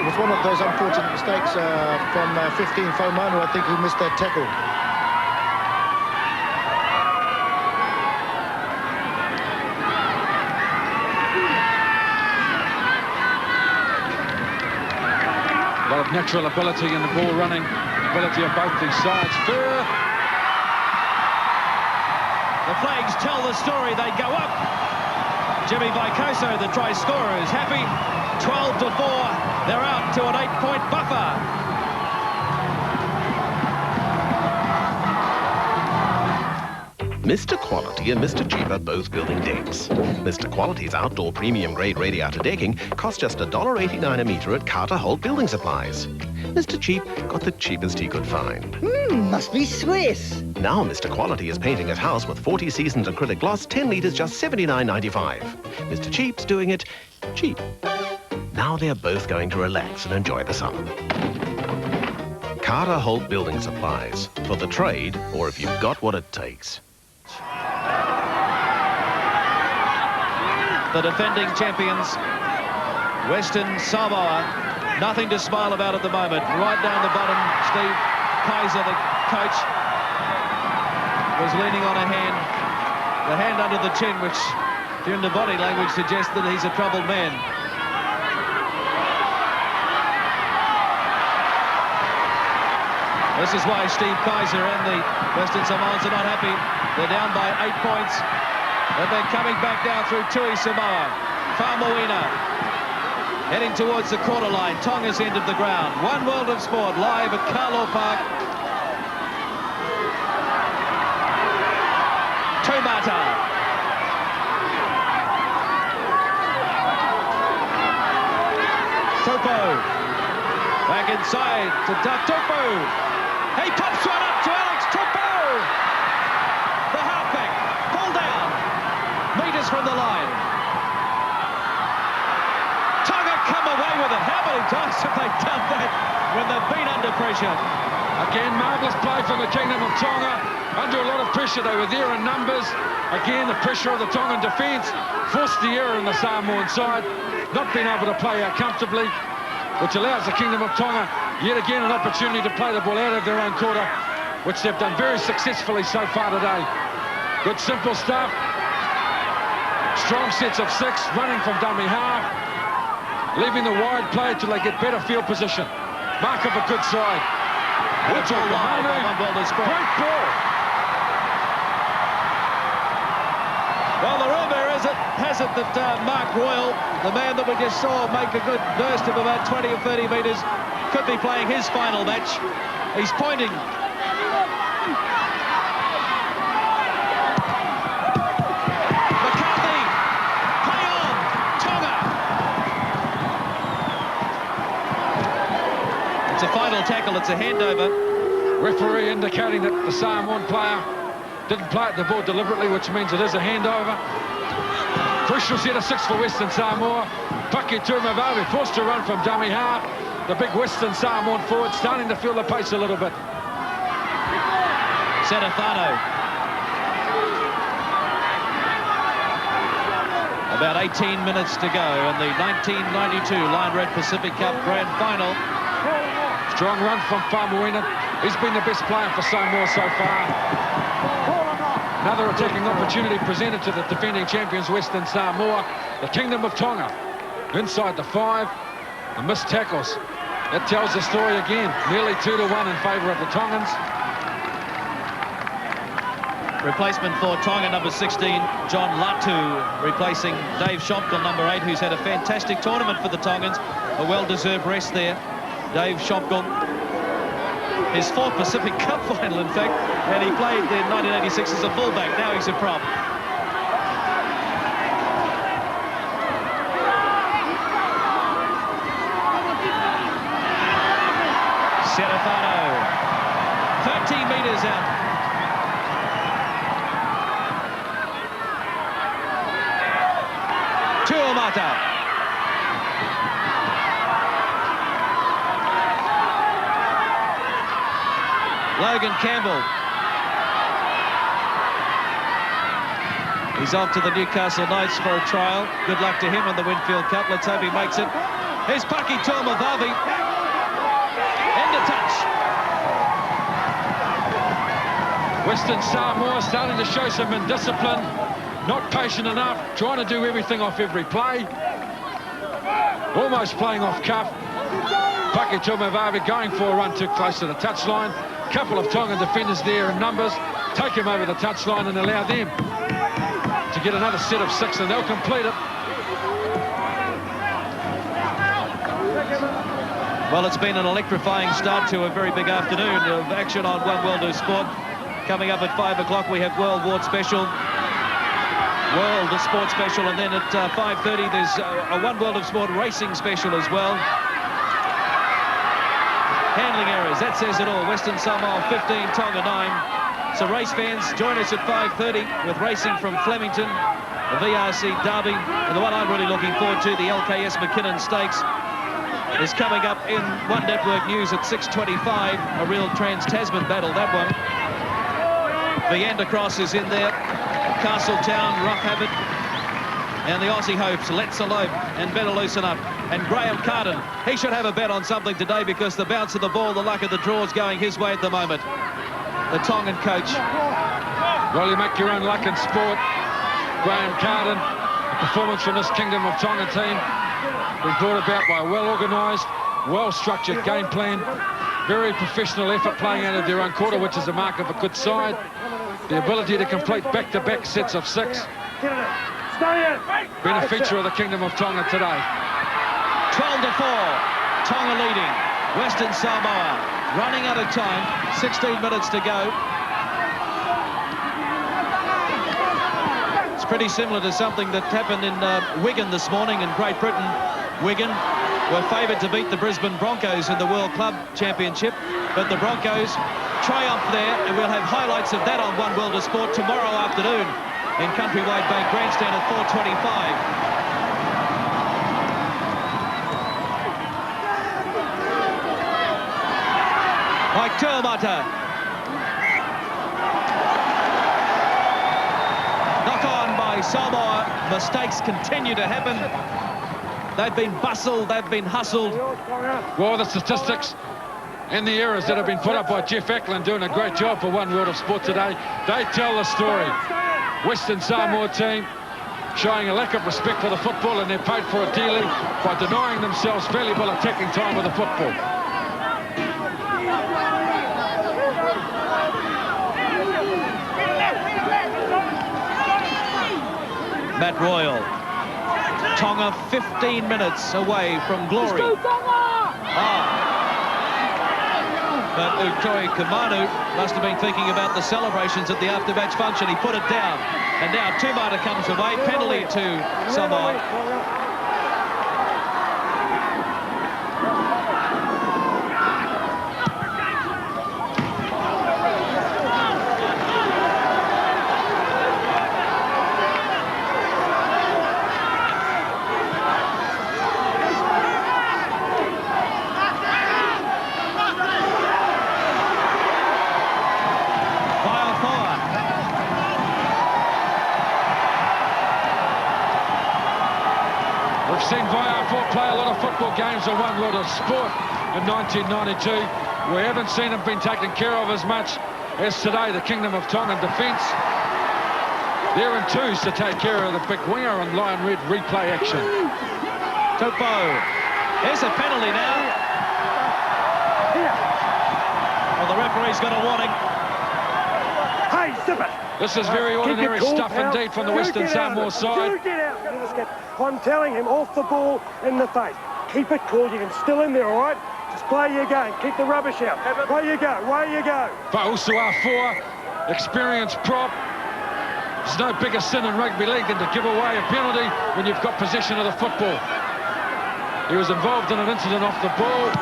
It was one of those unfortunate mistakes from 15 Faumanu, I think, who missed that tackle. A lot of natural ability in the ball running, ability of both these sides. Firth. The flags tell the story, they go up. Jimmy Vaikoso, the try scorer, is happy. 12 to 4, they're out to an 8-point buffer. Mr. Quality and Mr. Cheap are both building decks. Mr. Quality's outdoor premium grade radiator decking cost just $1.89 a metre at Carter Holt Building Supplies. Mr. Cheap got the cheapest he could find. Must be Swiss. Now Mr. Quality is painting his house with 40 seasons acrylic gloss, 10 litres, just $79.95. Mr. Cheap's doing it cheap. Now they're both going to relax and enjoy the summer. Carter Holt Building Supplies. For the trade, or if you've got what it takes. The defending champions, Western Samoa, nothing to smile about at the moment. Right down the bottom, Steve Kaiser, the coach, was leaning on a hand, the hand under the chin, which, in the body language, suggests that he's a troubled man. This is why Steve Kaiser and the Western Samoans are not happy. They're down by 8 points. But they're coming back down through Tui Samoa. Faumuina heading towards the quarter line. Tonga's end of the ground. One World of Sport live at Carlaw Park. Tomata. Topo. Back inside to Topo. He pops one up to Alex Topo. The halfback pulled down. Meters from the line. Tonga come away with it. How many times have they done that when they've been under pressure? Again, marvellous play from the Kingdom of Tonga. Under a lot of pressure, they were there in numbers. Again, the pressure of the Tongan defence forced the error in the Samoan side. Not being able to play out comfortably, which allows the Kingdom of Tonga yet again an opportunity to play the ball out of their own quarter, which they've done very successfully so far today. Good simple stuff. Strong sets of 6 running from dummy half, leaving the wide play till they get better field position. Mark of a good side. Great ball. Well, the rumour has it that Mark Royal, the man that we just saw make a good burst of about 20 or 30 metres, could be playing his final match. He's pointing. McCarthy, play on, Tonga. It's a final tackle, it's a handover. Referee indicating that the Samoan player didn't play at the ball deliberately, which means it is a handover. Crucial set of 6 for Western Samoa. Paki Tuimavave forced to run from dummy half. The big Western Samoan forward starting to feel the pace a little bit. Setafano. About 18 minutes to go in the 1992 Lion Red Pacific Cup Grand Final. Strong run from Faumuina. He's been the best player for Samoa so far. Another attacking opportunity presented to the defending champions Western Samoa. The Kingdom of Tonga inside the 5. The missed tackles. That tells the story again. Nearly 2-1 in favour of the Tongans. Replacement for Tonga, number 16, John Latu, replacing Dave Shopkill, number 8, who's had a fantastic tournament for the Tongans. A well-deserved rest there. Dave Shopkill, his 4th Pacific Cup final, in fact, and he played in 1986 as a fullback. Now he's a prop. Serafano, 13 metres out. Tuomata. Logan Campbell. He's off to the Newcastle Knights for a trial. Good luck to him in the Winfield Cup. Let's hope he makes it. Here's Paki Tuimavave. End of touch. Western Samoa starting to show some indiscipline. Not patient enough. Trying to do everything off every play. Almost playing off cuff. Paki Tuimavave going for a run too close to the touchline. Couple of Tongan defenders there in numbers. Take him over the touchline and allow them to get another set of 6, and they'll complete it. Well, it's been an electrifying start to a very big afternoon of action on One World of Sport. Coming up at 5 o'clock, we have World Sport Special, and then at 5:30 there's a One World of Sport Racing Special as well. Handling errors, that says it all. Western Samoa 15, Tonga 9. So race fans, join us at 5:30 with racing from Flemington, the VRC Derby, and the one I'm really looking forward to, the LKS McKinnon Stakes, is coming up in One Network News at 6:25. A real trans-Tasman battle, that one. Vienda Cross is in there. Castletown, Rough Habit, and the Aussie Hopes, Let's Elope and Better Loosen Up. And Graham Carden, he should have a bet on something today because the bounce of the ball, the luck of the draw is going his way at the moment. The Tongan coach. Well, you make your own luck in sport. Graham Carden, a performance from this Kingdom of Tonga team, been brought about by a well-organised, well-structured game plan, very professional effort playing out of their own quarter, which is a mark of a good side. The ability to complete back-to-back sets of 6. Been a feature of the Kingdom of Tonga today. 12-4, Tonga leading. Western Samoa running out of time, 16 minutes to go. It's pretty similar to something that happened in Wigan this morning in Great Britain. Wigan were favoured to beat the Brisbane Broncos in the World Club Championship, but the Broncos triumphed there, and we'll have highlights of that on One World of Sport tomorrow afternoon in Countrywide Bank Grandstand at 4:25. Mike Tuamata. Knock on by Samoa. Mistakes continue to happen. They've been bustled, they've been hustled. Well, the statistics and the errors that have been put up by Jeff Eklund, doing a great job for One World of Sport today, they tell the story. Western Samoa team showing a lack of respect for the football, and they're paid for it dearly by denying themselves valuable attacking time with the football. Matt Royal. Tonga 15 minutes away from glory. But Utoi Kamanu must have been thinking about the celebrations at the after-match function. He put it down. And now Tumata comes away. Penalty to Samoa. Seen Viafor play a lot of football games on One World of Sport in 1992. We haven't seen him been taken care of as much as today. The Kingdom of Tonga defence. They're in twos to take care of the big winger on Lion Red replay action. Topo. Here's a penalty now. Well, the referee's got a warning. Hey, zip it. This is very ordinary stuff indeed from the Western Samoa side. I'm telling him, off the ball, in the face. Keep it cool, you can still in there, all right? Just play your game, keep the rubbish out. Away you go, away you go. Fa'usua, experienced prop. There's no bigger sin in rugby league than to give away a penalty when you've got possession of the football. He was involved in an incident off the ball.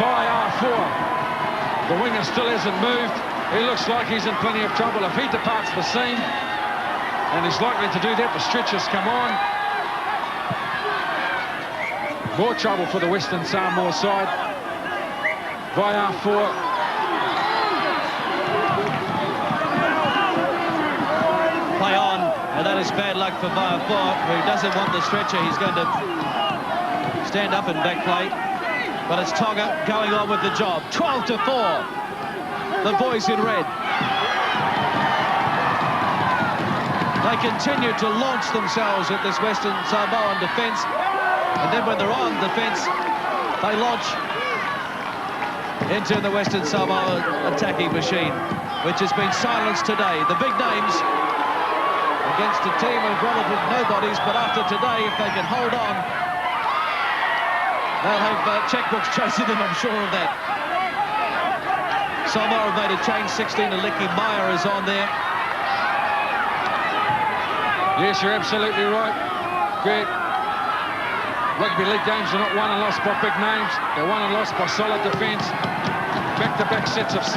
By R4. The winger still hasn't moved. He looks like he's in plenty of trouble. If he departs the scene, and he's likely to do that, the stretchers come on. More trouble for the Western Samoa side. Viafor. Play on, and that is bad luck for Viafor, who doesn't want the stretcher. He's going to stand up and back play. But it's Tonga going on with the job. 12-4. The boys in red. They continue to launch themselves at this Western Samoan defence. And then when they're on defence, they launch into the Western Samoa attacking machine, which has been silenced today. The big names against a team of relative nobodies, but after today, if they can hold on, they'll have checkbooks chasing them, I'm sure of that. Samoa have made a change. 16, Aleki Meyer is on there. Yes, you're absolutely right. Great. Rugby league games are not won and lost by big names. They're won and lost by solid defence. Back-to-back sets of 6.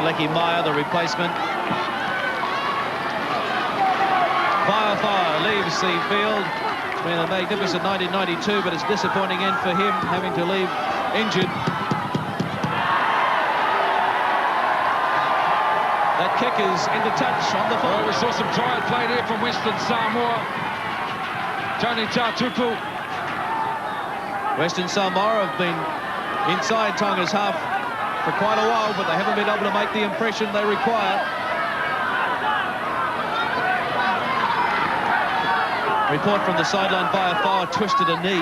Aleki Meyer, the replacement. Fire leaves the field. It's been a magnificent 1992, but it's disappointing end for him, having to leave injured. That kick is into touch on the Oh, we saw some tired play there from Western Samoa. Tony Tatupu. Western Samoa have been inside Tonga's half for quite a while, but they haven't been able to make the impression they require. Report from the sideline via fire, twisted a knee.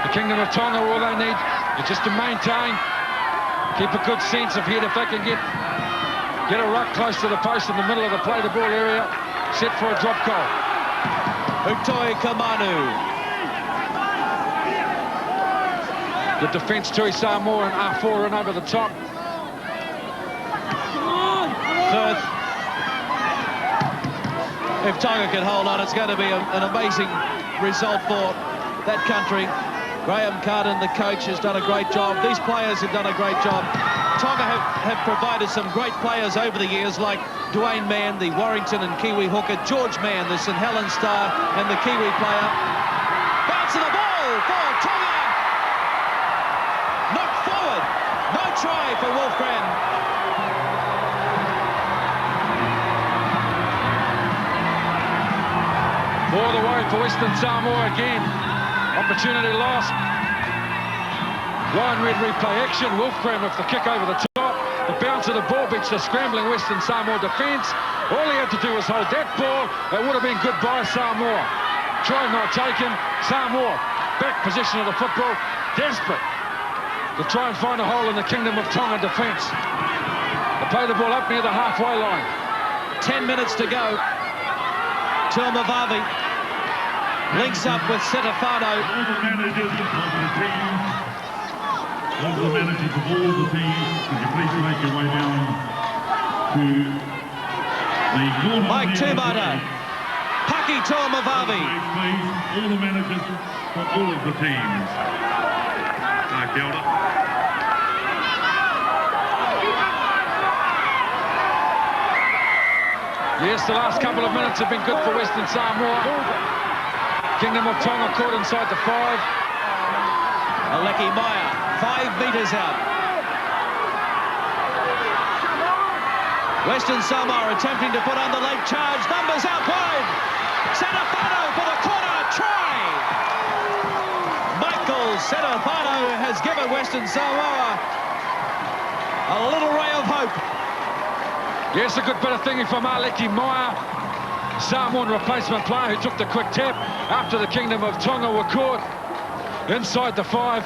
The Kingdom of Tonga, all they need is just to maintain, keep a good sense of head. If they can get a ruck close to the post in the middle of the play the ball area, set for a drop goal. Utoi Kamanu. Good defence, Tui Samoa and R4 and over the top. Firth. If Tonga can hold on, it's going to be an amazing result for that country. Graham Carden, the coach, has done a great job. These players have done a great job. Tonga have provided some great players over the years, like Dwayne Mann, the Warrington and Kiwi hooker, George Mann, the St Helens star, and the Kiwi player. Bounce of the ball for Tonga. Knocked forward. No try for Wolfgram. All the way for Western Samoa again. Opportunity lost. Line red replay action. Wolfgram with the kick over the top. The bounce of the ball beats the scrambling Western Samoa defence. All he had to do was hold that ball. It would have been goodbye Samoa. Try not taken. Samoa back position of the football. Desperate to try and find a hole in the Kingdom of Tonga defence. They play the ball up near the halfway line. 10 minutes to go. Tilmavavi links up with Setafano. All the managers of the teams, all the managers of all the teams, could you please make your way down to the corner? Mike Tumata, Paki Tilmavavi. Please, all the managers for all of the teams. Kia ora. Yes, the last couple of minutes have been good for Western Samoa. Kingdom of Tonga caught inside the 5. Aleki Meyer, 5 metres out. Western Samoa attempting to put on the late charge. Numbers out wide. Setafano for the corner. Try. Michael Setafano has given Western Samoa a little ray of hope. Yes, a good bit of thinking from Aleki Meyer, Samoan replacement player who took the quick tap after the Kingdom of Tonga were caught inside the 5.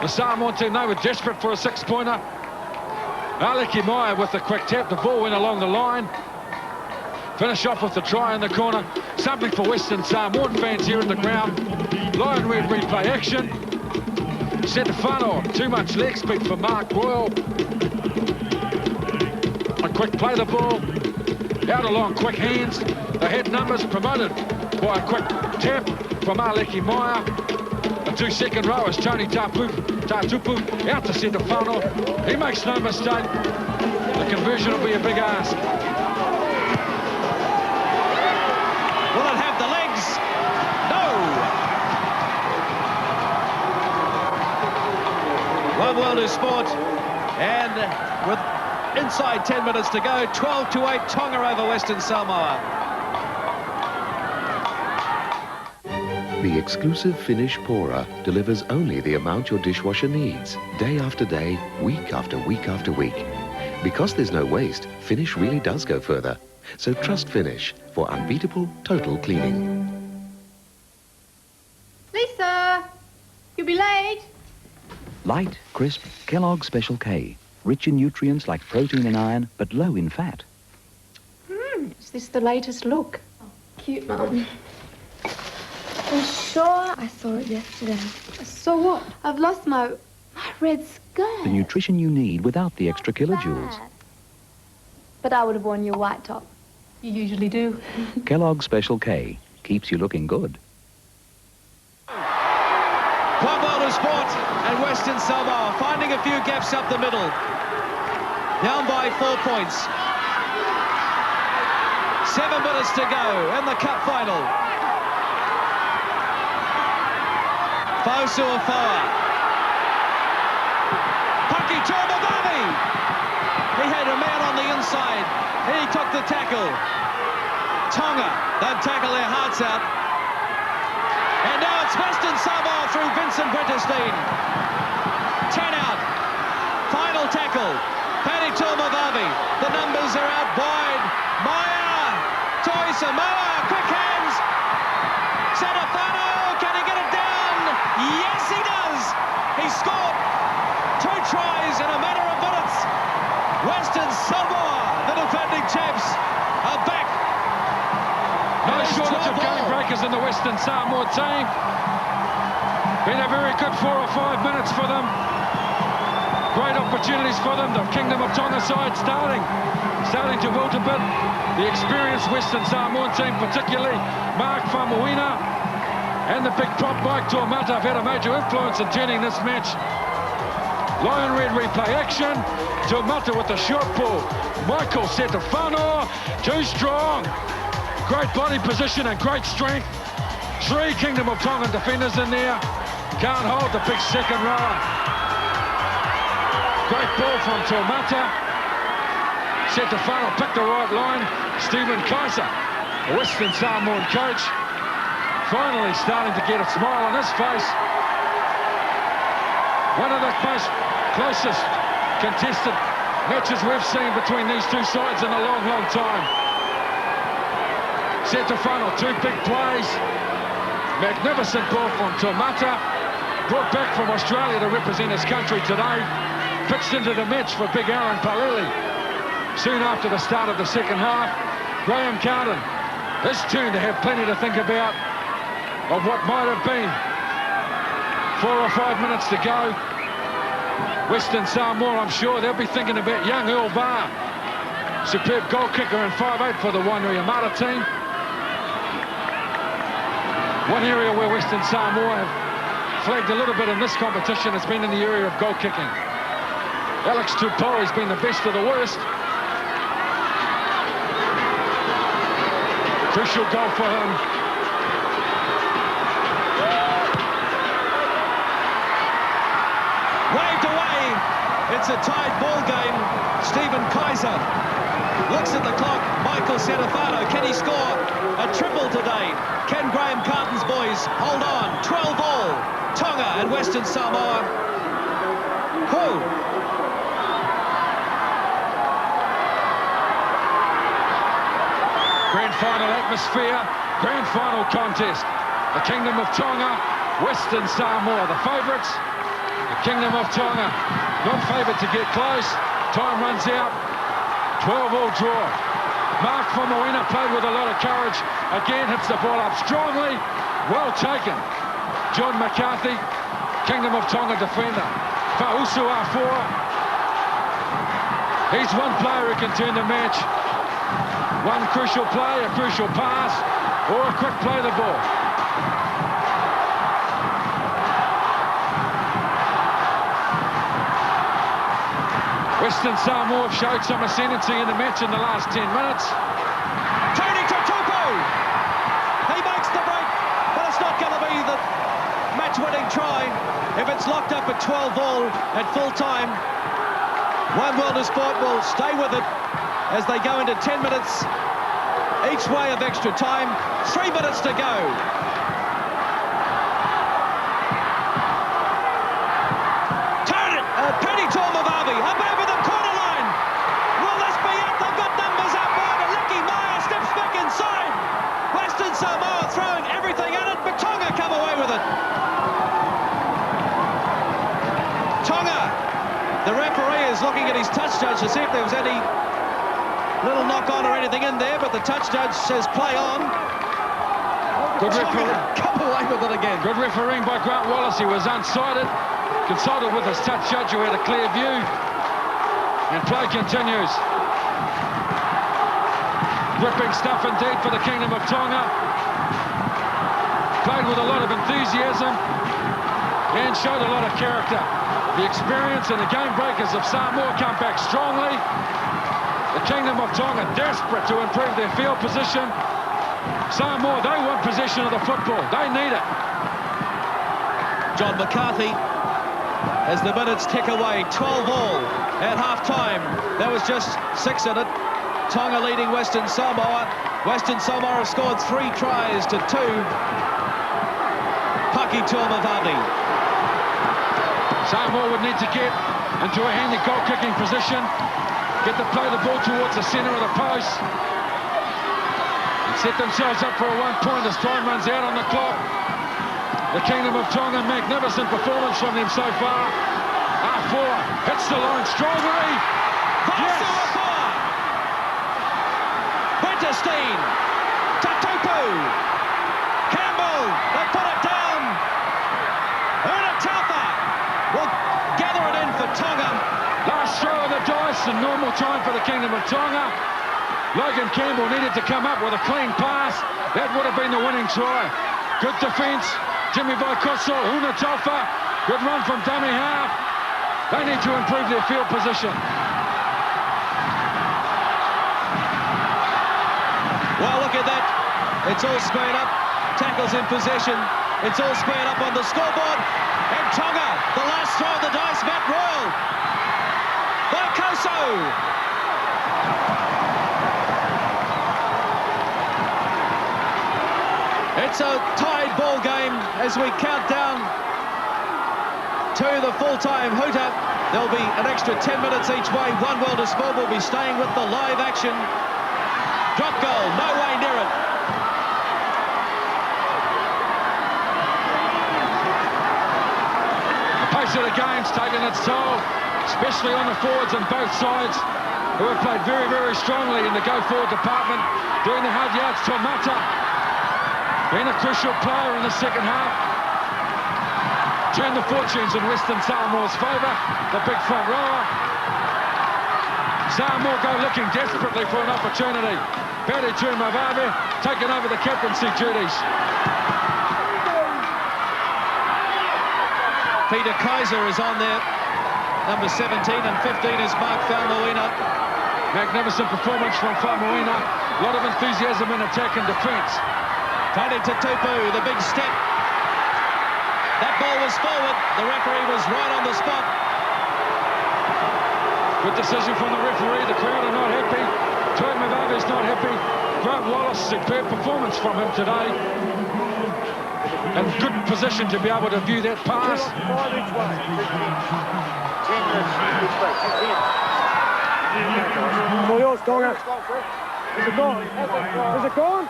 The Samoan team, they were desperate for a 6-pointer. Aleki Meyer with the quick tap, the ball went along the line. Finish off with the try in the corner. Something for Western Samoan fans here in the ground. Line red replay action. Setafano, too much leg speed for Mark Royal. A quick play the ball, out along quick hands. The head numbers promoted by a quick tap from Aleki Meyer. The 2-second row is Tony Tatupu out to Setafano. He makes no mistake. The conversion will be a big ask. Will it have the legs? No! One world is sport, and with inside 10 minutes to go, 12-8, Tonga over Western Samoa. The exclusive Finnish Pora delivers only the amount your dishwasher needs, day after day, week after week after week. Because there's no waste, Finnish really does go further. So trust Finnish for unbeatable total cleaning. Lisa, you'll be late. Light, crisp, Kellogg's Special K. Rich in nutrients like protein and iron, but low in fat. It's the this the latest look? Cute, Mum. I'm sure I saw it yesterday. Saw what? I've lost my red skirt. The nutrition you need without the extra kilojoules. But I would have worn your white top. You usually do. Kellogg's Special K keeps you looking good. One world of sport and Western Samoa finding a few gaps up the middle. Down by 4 points. 7 minutes to go in the cup final. Fausuafoa. Paki Tomabavi. He had a man on the inside. He took the tackle. Tonga, they'd tackle their hearts out. And now it's Western Samoa through Vincent Winterstein. 10 out. Final tackle. Paddy Tomabavi. The numbers are out wide. Maya. Toi Samoa. Quick hands. Sadafano. Can he get it down? Yes, he does. He scored 2 tries in a matter of minutes. Western Samoa, the defending champs, are back. No shortage of game breakers in the Western Samoa team. Been a very good 4 or 5 minutes for them. Great opportunities for them. The Kingdom of Tonga side starting to wilt a bit. The experienced Western Samoan team, particularly Mark Famuina and the big prop Mike Tuamata, have had a major influence in turning this match. Lion Red replay action. Tuamata with the short ball. Michael Setafano, too strong. Great body position and great strength. 3 Kingdom of Tongan defenders in there. Can't hold the big second rower. Great ball from Tuamata. Setafano picked the right line. Stephen Kaiser, the Western Samoan coach, finally starting to get a smile on his face. One of the most closest contested matches we've seen between these two sides in a long, long time. Setafano, 2 big plays. Magnificent ball from Tuamata. Brought back from Australia to represent his country today. Pitched into the match for big Aaron Palili. Soon after the start of the second half, Graham Carden, his turn to have plenty to think about of what might have been. 4 or 5 minutes to go. Western Samoa, I'm sure they'll be thinking about young Earl Barr. Superb goal kicker and 5'8" for the Wainuiomata team. One area where Western Samoa have flagged a little bit in this competition has been in the area of goal kicking. Alex Tupou has been the best of the worst. Crucial goal for him. Waved away. It's a tied ball game. Stephen Kaiser looks at the clock. Michael Serafano, can he score a triple today? Can Graham Carden's boys hold on? 12 all. Tonga and Western Samoa. Who? Grand final atmosphere, grand final contest. The Kingdom of Tonga, Western Samoa, the favourites. The Kingdom of Tonga, not favoured to get close. Time runs out. 12-all draw. Mark Famuina played with a lot of courage. Again, hits the ball up strongly. Well taken. John McCarthy, Kingdom of Tonga defender. Fausuafoa. He's one player who can turn the match. One crucial play, a crucial pass, or a quick play the ball. Western Samoa have showed some ascendancy in the match in the last 10 minutes. Tony Tutupu! He makes the break, but it's not going to be the match-winning try if it's locked up at 12 all at full time. One World of Sport will stay with it as they go into 10 minutes each way of extra time. 3 minutes to go. Turn it! Penny Tormavavi up over the corner line. Will this be it? They've got numbers out wide, and Lucky Maya steps back inside. Western Samoa throwing everything at it, but Tonga come away with it. Tonga, the referee is looking at his touch judge to see if there was any little knock on or anything in there, but the touch judge says play on. Good refereeing. Come away with it again. Good refereeing by Grant Wallace. He was unsighted. Consulted with his touch judge who had a clear view. And play continues. Gripping stuff indeed for the Kingdom of Tonga. Played with a lot of enthusiasm and showed a lot of character. The experience and the game breakers of Samoa come back strongly. The Kingdom of Tonga desperate to improve their field position. Samoa, they want possession of the football. They need it. John McCarthy, as the minutes tick away, 12 all at half-time. There was just 6 in it. Tonga leading Western Samoa. Western Samoa have scored 3 tries to 2. Paki Tuamavadi. Samoa would need to get into a handy goal-kicking position. Get to play the ball towards the centre of the post. And set themselves up for a 1-point as time runs out on the clock. The Kingdom of Tonga, magnificent performance from them so far. R4 hits the line strongly. Yes! Winterstein, Tatupu, Campbell, they put it down. Unataufa will gather it in for Tonga. Last throw of the dice and normal time for the Kingdom of Tonga. Logan Campbell needed to come up with a clean pass. That would have been the winning try. Good defence. Jimmy Vaikoso, Unataufa. Good run from dummy half. They need to improve their field position. Well, look at that. It's all squared up. Tackles in possession. It's all squared up on the scoreboard. And Tonga, the last throw of the dice, Matt Royal. Vaikoso. It's a tied ball game as we count down to the full-time hooter. There'll be an extra 10 minutes each way. One World of Sport will be staying with the live action. Drop goal, no way near it. The pace of the game's taken its toll, especially on the forwards on both sides, who have played very, very strongly in the go-forward department, doing the hard yards. Tomata being a crucial player in the second half. Turn the fortunes in Western Samoa's favour, the big front rower. Samoa go looking desperately for an opportunity. Peri Tuamavadi taking over the captaincy duties. Peter Kaiser is on there. Number 17 and 15 is Mark Faumuina. Magnificent performance from Faumuina. A lot of enthusiasm in attack and defence. Tony Tatupu, the big step. That ball was forward. The referee was right on the spot. Good decision from the referee. The crowd are not happy. Tuamavadi's not happy. Grant Wallace, superb performance from him today. And good position to be able to view that pass. 5 each way. 10 minutes. All yours, Tonga. Is it gone? Is it gone?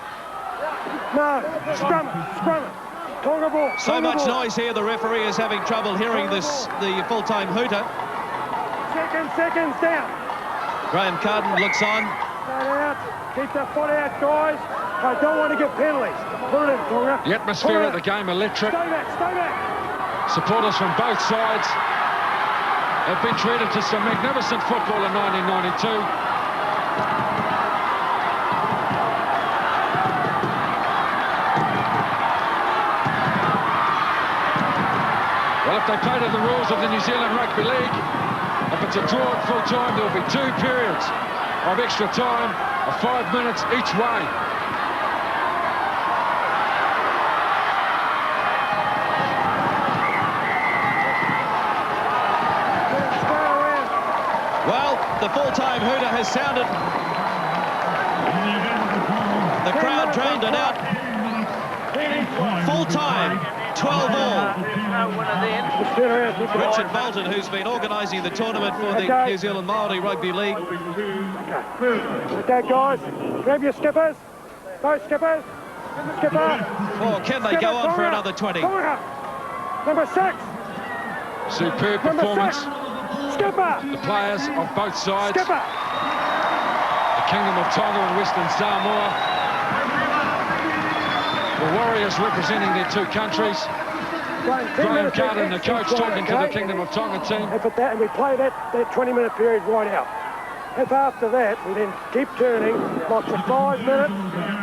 No. Scrum it. Tonga ball. So much noise here, the referee is having trouble hearing this, the full-time hooter. Seconds down. Graham Carden looks on. Out. Keep that foot out, guys. I don't want to get penalties. Put it in, Tonga. The atmosphere of the game electric. Stay back. Supporters from both sides have been treated to some magnificent football in 1992. Well, if they play to the rules of the New Zealand Rugby League, if it's a draw at full time, there'll be 2 periods of extra time of 5 minutes each way. Well, the full-time hooter has sounded. The crowd drowned it out. Full-time, 12 all. Richard Bolton, who's been organising the tournament for the New Zealand Māori Rugby League. Okay, guys, grab your skippers. Both skippers. Skipper. Or can they go on for another 20? Number 6. Superb performance. Skipper. The players on both sides. Skipper. The Kingdom of Tonga and Western Samoa. The Warriors representing their two countries. Graham Carden, the coach, talking to the Kingdom of Tonga team. And we play that 20-minute period right out. If after that we then keep turning, like for 5 minutes,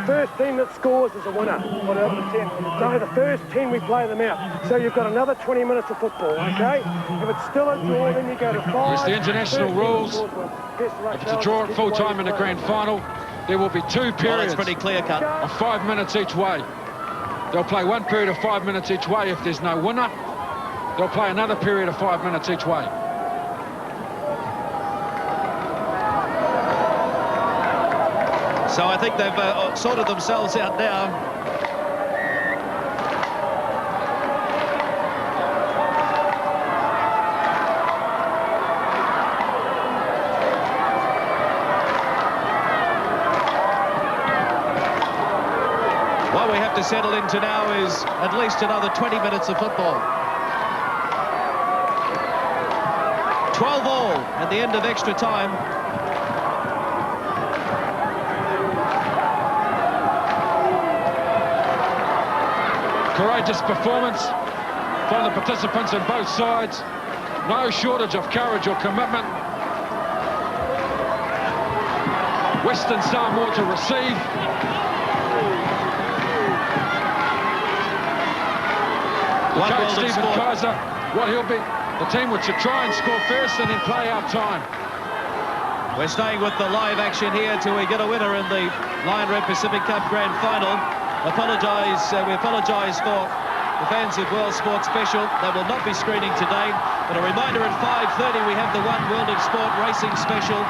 first team that scores is a winner. So the first team we play them out. So you've got another 20 minutes of football, okay? If it's still a draw, then you go to 5. It's the international rules. If it's a draw at full time in the grand final, there will be 2 periods. Well, that's pretty clear cut. Of 5 minutes each way. They'll play 1 period of 5 minutes each way. If there's no winner, they'll play another period of 5 minutes each way. So I think they've sorted themselves out now. What we have to settle into now is at least another 20 minutes of football. 12 all at the end of extra time. Courageous performance from the participants on both sides. No shortage of courage or commitment. Western Samoa to receive. Coach Stephen Kaiser, what he'll be, the team which should try and score first and then play out time. We're staying with the live action here till we get a winner in the Lion Red Pacific Cup Grand Final. We apologise for the fans of World Sport Special. They will not be screening today. But a reminder, at 5:30 we have the One World of Sport Racing Special.